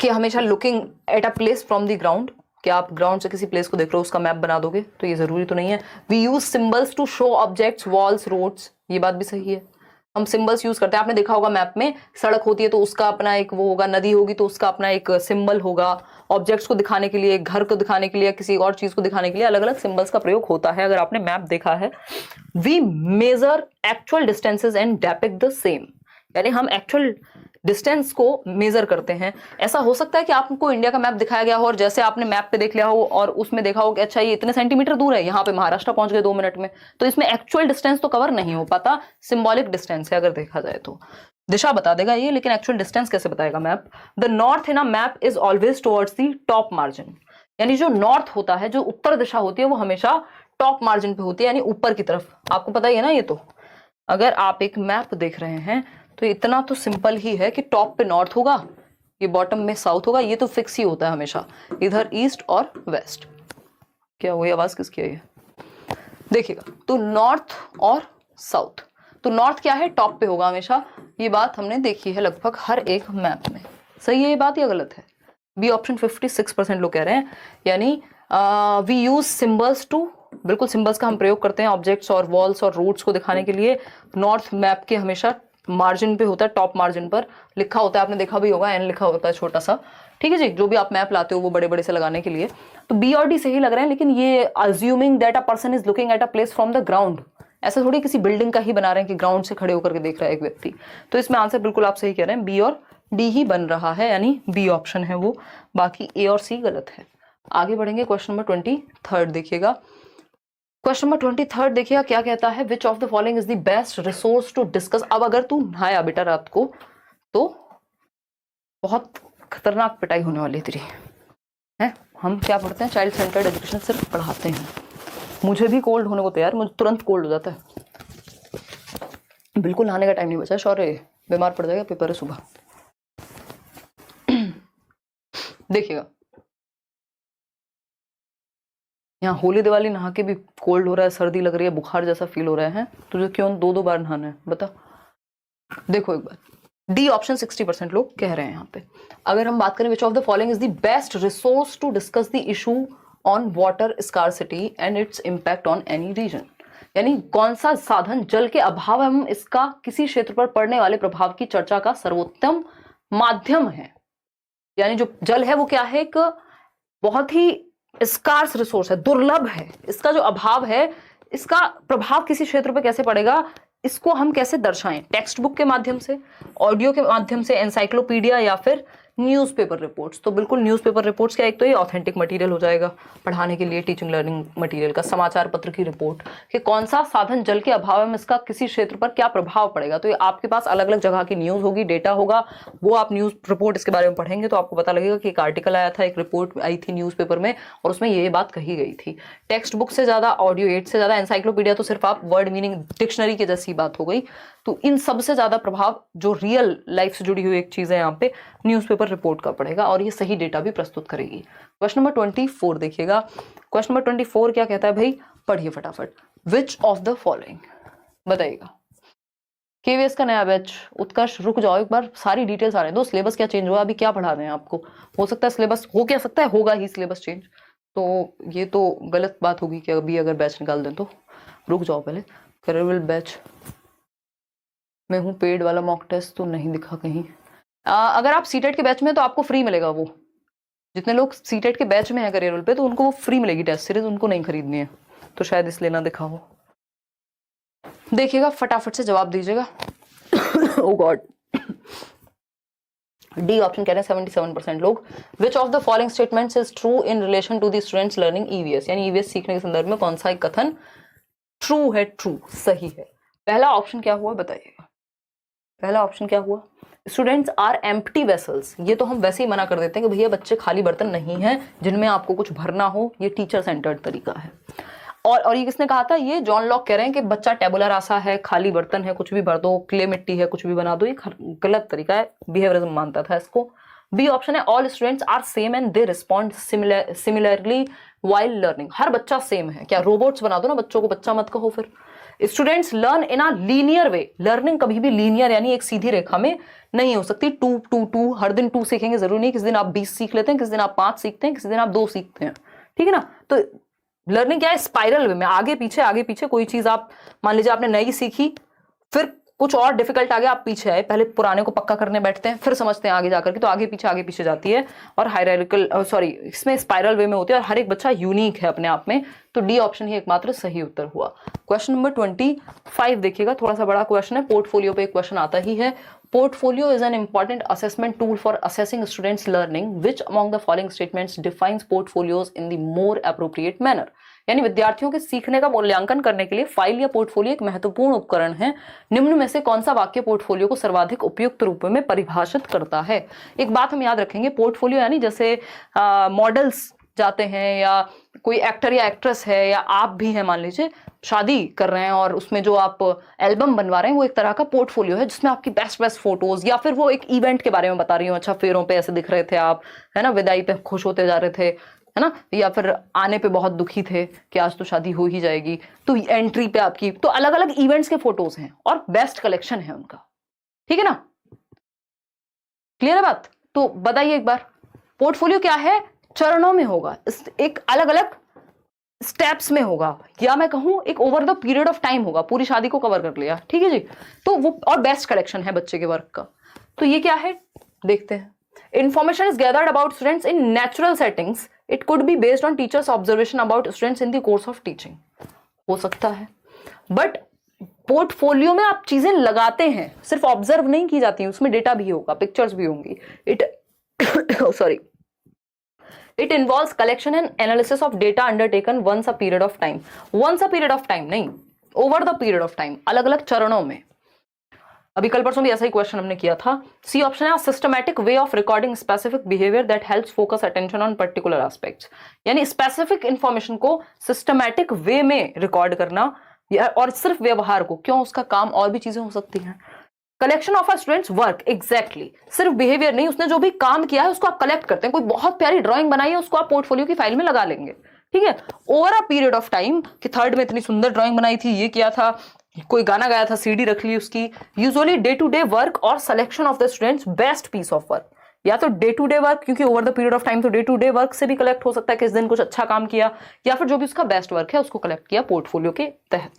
कि हमेशा looking at a place from the ground, कि आप ग्राउंड से किसी प्लेस को देख रहे हो उसका मैप बना दोगे, तो ये जरूरी तो नहीं है। We use symbols to show objects, walls, roads, ये बात भी सही है, हम सिंबल्स यूज करते हैं। आपने देखा होगा मैप में सड़क होती है तो उसका अपना एक वो होगा, नदी होगी तो उसका अपना एक सिंबल होगा, ऑब्जेक्ट्स को दिखाने के लिए, घर को दिखाने के लिए, किसी और चीज को दिखाने के लिए अलग अलग सिंबल्स का प्रयोग होता है, अगर आपने मैप देखा है। We measure actual distances and depict the same, यानी हम एक्चुअल डिस्टेंस को मेजर करते हैं। ऐसा हो सकता है कि आपको इंडिया का मैप दिखाया गया हो और जैसे आपने मैप पे देख लिया हो और उसमें देखा हो कि अच्छा ये इतने सेंटीमीटर दूर है, यहाँ पे महाराष्ट्र पहुंच गए 2 मिनट में, तो इसमें एक्चुअल डिस्टेंस तो कवर नहीं हो पाता, सिंबॉलिक डिस्टेंस है अगर देखा जाए तो। दिशा बता देगा ये, लेकिन एक्चुअल डिस्टेंस कैसे बताएगा map? The north in a map is always towards the top margin, यानी जो नॉर्थ होता है, जो उत्तर दिशा होती है, वो हमेशा टॉप मार्जिन पे होती है, यानी ऊपर की तरफ। आपको पता ही है ना ये तो, अगर आप एक मैप देख रहे हैं तो इतना तो सिंपल ही है कि टॉप पे नॉर्थ होगा, ये बॉटम में साउथ होगा, ये तो फिक्स ही होता है हमेशा, इधर ईस्ट और वेस्ट। क्या वही आवाज किसकी है ये? देखिएगा, तो नॉर्थ और साउथ, तो नॉर्थ क्या है, टॉप पे होगा हमेशा, ये बात हमने देखी है लगभग हर एक मैप में। सही है ये बात या गलत है? बी ऑप्शन 56% लोग कह रहे हैं, यानी वी यूज सिंबल्स टू, बिल्कुल सिंबल्स का हम प्रयोग करते हैं ऑब्जेक्ट्स और वॉल्स और रोड्स को दिखाने के लिए। नॉर्थ मैप के हमेशा मार्जिन पे होता है, टॉप मार्जिन पर लिखा होता है, आपने देखा भी होगा, एन लिखा होता है छोटा सा, ठीक है जी। जो भी आप मैप लाते हो वो बड़े बड़े से लगाने के लिए, तो बी और डी सही लग रहे हैं। लेकिन ये assuming that a person is looking at a place from the ground, ऐसा थोड़ी किसी बिल्डिंग का ही बना रहे हैं कि ग्राउंड से खड़े होकर के देख रहा है एक व्यक्ति। तो इसमें आंसर बिल्कुल आप सही कह रहे हैं, बी और डी ही बन रहा है, यानी बी ऑप्शन है वो, बाकी ए और सी गलत है। आगे बढ़ेंगे, क्वेश्चन नंबर 23 देखिएगा। क्वेश्चन नंबर 23 देखिएगा क्या कहता है, which of the following is the best resource to discuss. अब अगर तू नहाया बेटा रात को तो बहुत खतरनाक पिटाई होने वाली है तेरी, है। हम क्या पढ़ते हैं, चाइल्ड सेंटर्ड एजुकेशन सिर्फ पढ़ाते हैं। मुझे भी कोल्ड होने को तैयार, मुझे तुरंत कोल्ड हो जाता है, बिल्कुल नहाने का टाइम नहीं बचा। शौर्य बीमार पड़ जाएगा, पेपर है सुबह। देखिएगा यहाँ होली दिवाली नहा के भी कोल्ड हो रहा है, सर्दी लग रही है, बुखार जैसा फील हो रहा है, तुझे क्यों 2-2 बार नहाना है बता। देखो एक बार, डी ऑप्शन 60% लोग कह रहे हैं यहाँ पे। अगर हम बात करें which of the following is the best resource to discuss the issue on water scarcity and its impact on any region, यानी कौन सा साधन जल के अभाव एवं इसका किसी क्षेत्र पर पड़ने वाले प्रभाव की चर्चा का सर्वोत्तम माध्यम है। यानी जो जल है वो क्या है, एक बहुत ही स्कार्स रिसोर्स है, दुर्लभ है, इसका जो अभाव है, इसका प्रभाव किसी क्षेत्र पर कैसे पड़ेगा, इसको हम कैसे दर्शाएं, टेक्स्ट बुक के माध्यम से, ऑडियो के माध्यम से, एनसाइक्लोपीडिया या फिर न्यूज़पेपर रिपोर्ट्स। तो बिल्कुल न्यूज़पेपर रिपोर्ट्स क्या, एक तो ये ऑथेंटिक मटेरियल हो जाएगा पढ़ाने के लिए, टीचिंग लर्निंग मटेरियल का, समाचार पत्र की रिपोर्ट कि कौन सा साधन जल के अभाव में इसका किसी क्षेत्र पर क्या प्रभाव पड़ेगा। तो ये आपके पास अलग अलग जगह की न्यूज़ होगी, डेटा होगा, वो आप न्यूज़ रिपोर्ट इसके बारे में पढ़ेंगे तो आपको पता लगेगा कि एक आर्टिकल आया था, एक रिपोर्ट आई थी न्यूज़पेपर में और उसमें ये बात कही गई थी। टेक्स्ट बुक से ज़्यादा, ऑडियो एड से ज़्यादा, एनसाइक्लोपीडिया तो सिर्फ आप वर्ड मीनिंग डिक्शनरी के जैसी बात हो गई। तो इन सबसे ज़्यादा प्रभाव जो रियल लाइफ से जुड़ी हुई एक चीज़ है यहाँ पे, न्यूज़पेपर रिपोर्ट का पड़ेगा और ये सही डेटा भी प्रस्तुत करेगी। क्वेश्चन नंबर 24 देखिएगा। क्वेश्चन नंबर 24 क्या कहता है भाई, पढ़िए फटाफट। विच ऑफ द फॉलोइंग, बताइएगा। केवीएस का नया बैच, उत्कर्ष रुक जाओ एक बार, सारी डिटेल्स आ रहे हैं। दो सिलेबस क्या चेंज हुआ, अभी क्या पढ़ा रहे हैं आपको, हो सकता है सिलेबस हो, क्या सकता है होगा ही सिलेबस चेंज, तो ये तो गलत बात होगी कि अभी अगर बैच निकाल दें तो। रुक जाओ पहले, करियर बैच में हूँ, पेड वाला मॉक टेस्ट तो नहीं दिखा कहीं। अगर आप सीटेट के बैच में तो आपको फ्री मिलेगा, वो जितने लोग सीटेट के बैच में हैं करियर पे तो उनको वो फ्री मिलेगी टेस्ट सीरीज, उनको नहीं खरीदनी है, तो शायद इसलिए ना दिखा हो। देखिएगा फटाफट से जवाब दीजिएगा। ओ गॉड, डी ऑप्शन कह रहे हैं 77% लोग। Which of the following statements is true in relation to the students learning EVS, यानी ईवीएस सीखने के संदर्भ में कौन सा एक कथन ट्रू है, ट्रू सही है। पहला ऑप्शन क्या हुआ बताइएगा, पहला ऑप्शन क्या हुआ, स्टूडेंट्स आर एम्प्टी वेसल्स। ये तो हम वैसे ही मना कर देते हैं कि भैया बच्चे खाली बर्तन नहीं हैं जिनमें आपको कुछ भरना हो, ये टीचर सेंटर्ड तरीका है। और ये किसने कहा था, ये जॉन लॉक कह रहे हैं कि बच्चा टेबुलर रासा है, खाली बर्तन है, कुछ भी भर दो, क्ले मिट्टी है, कुछ भी बना दो, ये गलत तरीका है, बिहेवियरिज्म मानता था इसको। बी ऑप्शन है all students are same and they respond similarly while learning. हर बच्चा सेम है, क्या रोबोट्स बना दो ना बच्चों को, बच्चा मत कहो फिर। Students learn in a linear way, learning कभी भी लीनियर यानी एक सीधी रेखा में नहीं हो सकती। 2 हर दिन 2 सीखेंगे जरूरी नहीं, किस दिन आप 20 सीख लेते हैं, किस दिन आप 5 सीखते हैं, किस दिन आप 2 सीखते हैं, ठीक है ना। तो लर्निंग क्या है, स्पाइरल वे में, आगे पीछे कोई चीज आप मान लीजिए आपने नई सीखी, फिर कुछ और डिफिकल्ट आ गया, आप पीछे आए, पहले पुराने को पक्का करने बैठते हैं, फिर समझते हैं आगे जाकर के, तो आगे पीछे जाती है और हायरार्किकल इसमें स्पाइरल वे में होती है और हर एक बच्चा यूनिक है अपने आप में। तो डी ऑप्शन ही एकमात्र सही उत्तर हुआ। क्वेश्चन नंबर 25 देखिएगा, थोड़ा सा बड़ा क्वेश्चन है, पोर्टफोलियो पे एक क्वेश्चन आता ही है। Portfolio is an important assessment tool for assessing students learning, which among the following statements defines portfolios in the more appropriate manner. यानी विद्यार्थियों के सीखने का मूल्यांकन करने के लिए फाइल या पोर्टफोलियो एक महत्वपूर्ण उपकरण है, निम्न में से कौन सा वाक्य पोर्टफोलियो को सर्वाधिक उपयुक्त रूप में परिभाषित करता है। एक बात हम याद रखेंगे, पोर्टफोलियो यानी जैसे मॉडल्स जाते हैं या कोई एक्टर या एक्ट्रेस है या आप भी हैं, मान लीजिए शादी कर रहे हैं और उसमें जो आप एल्बम बनवा रहे हैं वो एक तरह का पोर्टफोलियो है जिसमें आपकी बेस्ट फोटोज, या फिर वो एक इवेंट के बारे में बता रही हूँ, अच्छा फेरों पे ऐसे दिख रहे थे आप, है ना, विदाई पे खुश होते जा रहे थे, है ना, या फिर आने पे बहुत दुखी थे कि आज तो शादी हो ही जाएगी, तो एंट्री पे आपकी, तो अलग अलग इवेंट्स के फोटोज हैं और बेस्ट कलेक्शन है उनका, ठीक है ना, क्लियर है बात। तो बताइए एक बार, पोर्टफोलियो क्या है, चरणों में होगा, एक अलग अलग स्टेप्स में होगा, या मैं कहूं एक over the period of time होगा, पूरी शादी को कवर कर लिया, ठीक है जी, तो वो और बेस्ट कलेक्शन है बच्चे के वर्क का। तो ये क्या है देखते हैं। Information is gathered about students in natural settings. It could be based on teachers' observation about students in the course of teaching. हो सकता है, बट पोर्टफोलियो में आप चीजें लगाते हैं, सिर्फ ऑब्जर्व नहीं की जाती, उसमें डेटा भी होगा, पिक्चर्स भी होंगी। It involves collection and analysis of data undertaken once a period of time. Once a period of time नहीं, over the period of time, अलग अलग चरणों में। अभी कल परसों भी ऐसा ही क्वेश्चन हमने किया था। सी ऑप्शन है systematic way of recording specific behaviour that helps focus attention on particular aspects, यानी स्पेसिफिक इंफॉर्मेशन को सिस्टमैटिक वे में रिकॉर्ड करना, और सिर्फ व्यवहार को, क्यों, उसका काम और भी चीजें हो सकती हैं। Collection of a students work, exactly, सिर्फ बिहेवियर नहीं, उसने जो भी काम किया है उसको आप कलेक्ट करते हैं। कोई बहुत प्यारी ड्राइंग बनाई है, उसको आप पोर्टफोलियो की फाइल में लगा लेंगे, ठीक है, over a period of time, कि थर्ड में इतनी सुंदर ड्राइंग बनाई थी, ये किया था, कोई गाना गाया था, सीडी रख ली उसकी। Usually day to day work और selection of the students best piece of work, या तो डे टू डे वर्क, क्योंकि over the period of time तो डे टू डे वर्क से भी कलेक्ट हो सकता है कि इस दिन कुछ अच्छा काम किया, या फिर जो भी उसका बेस्ट वर्क है उसको कलेक्ट किया पोर्टफोलियो के तहत।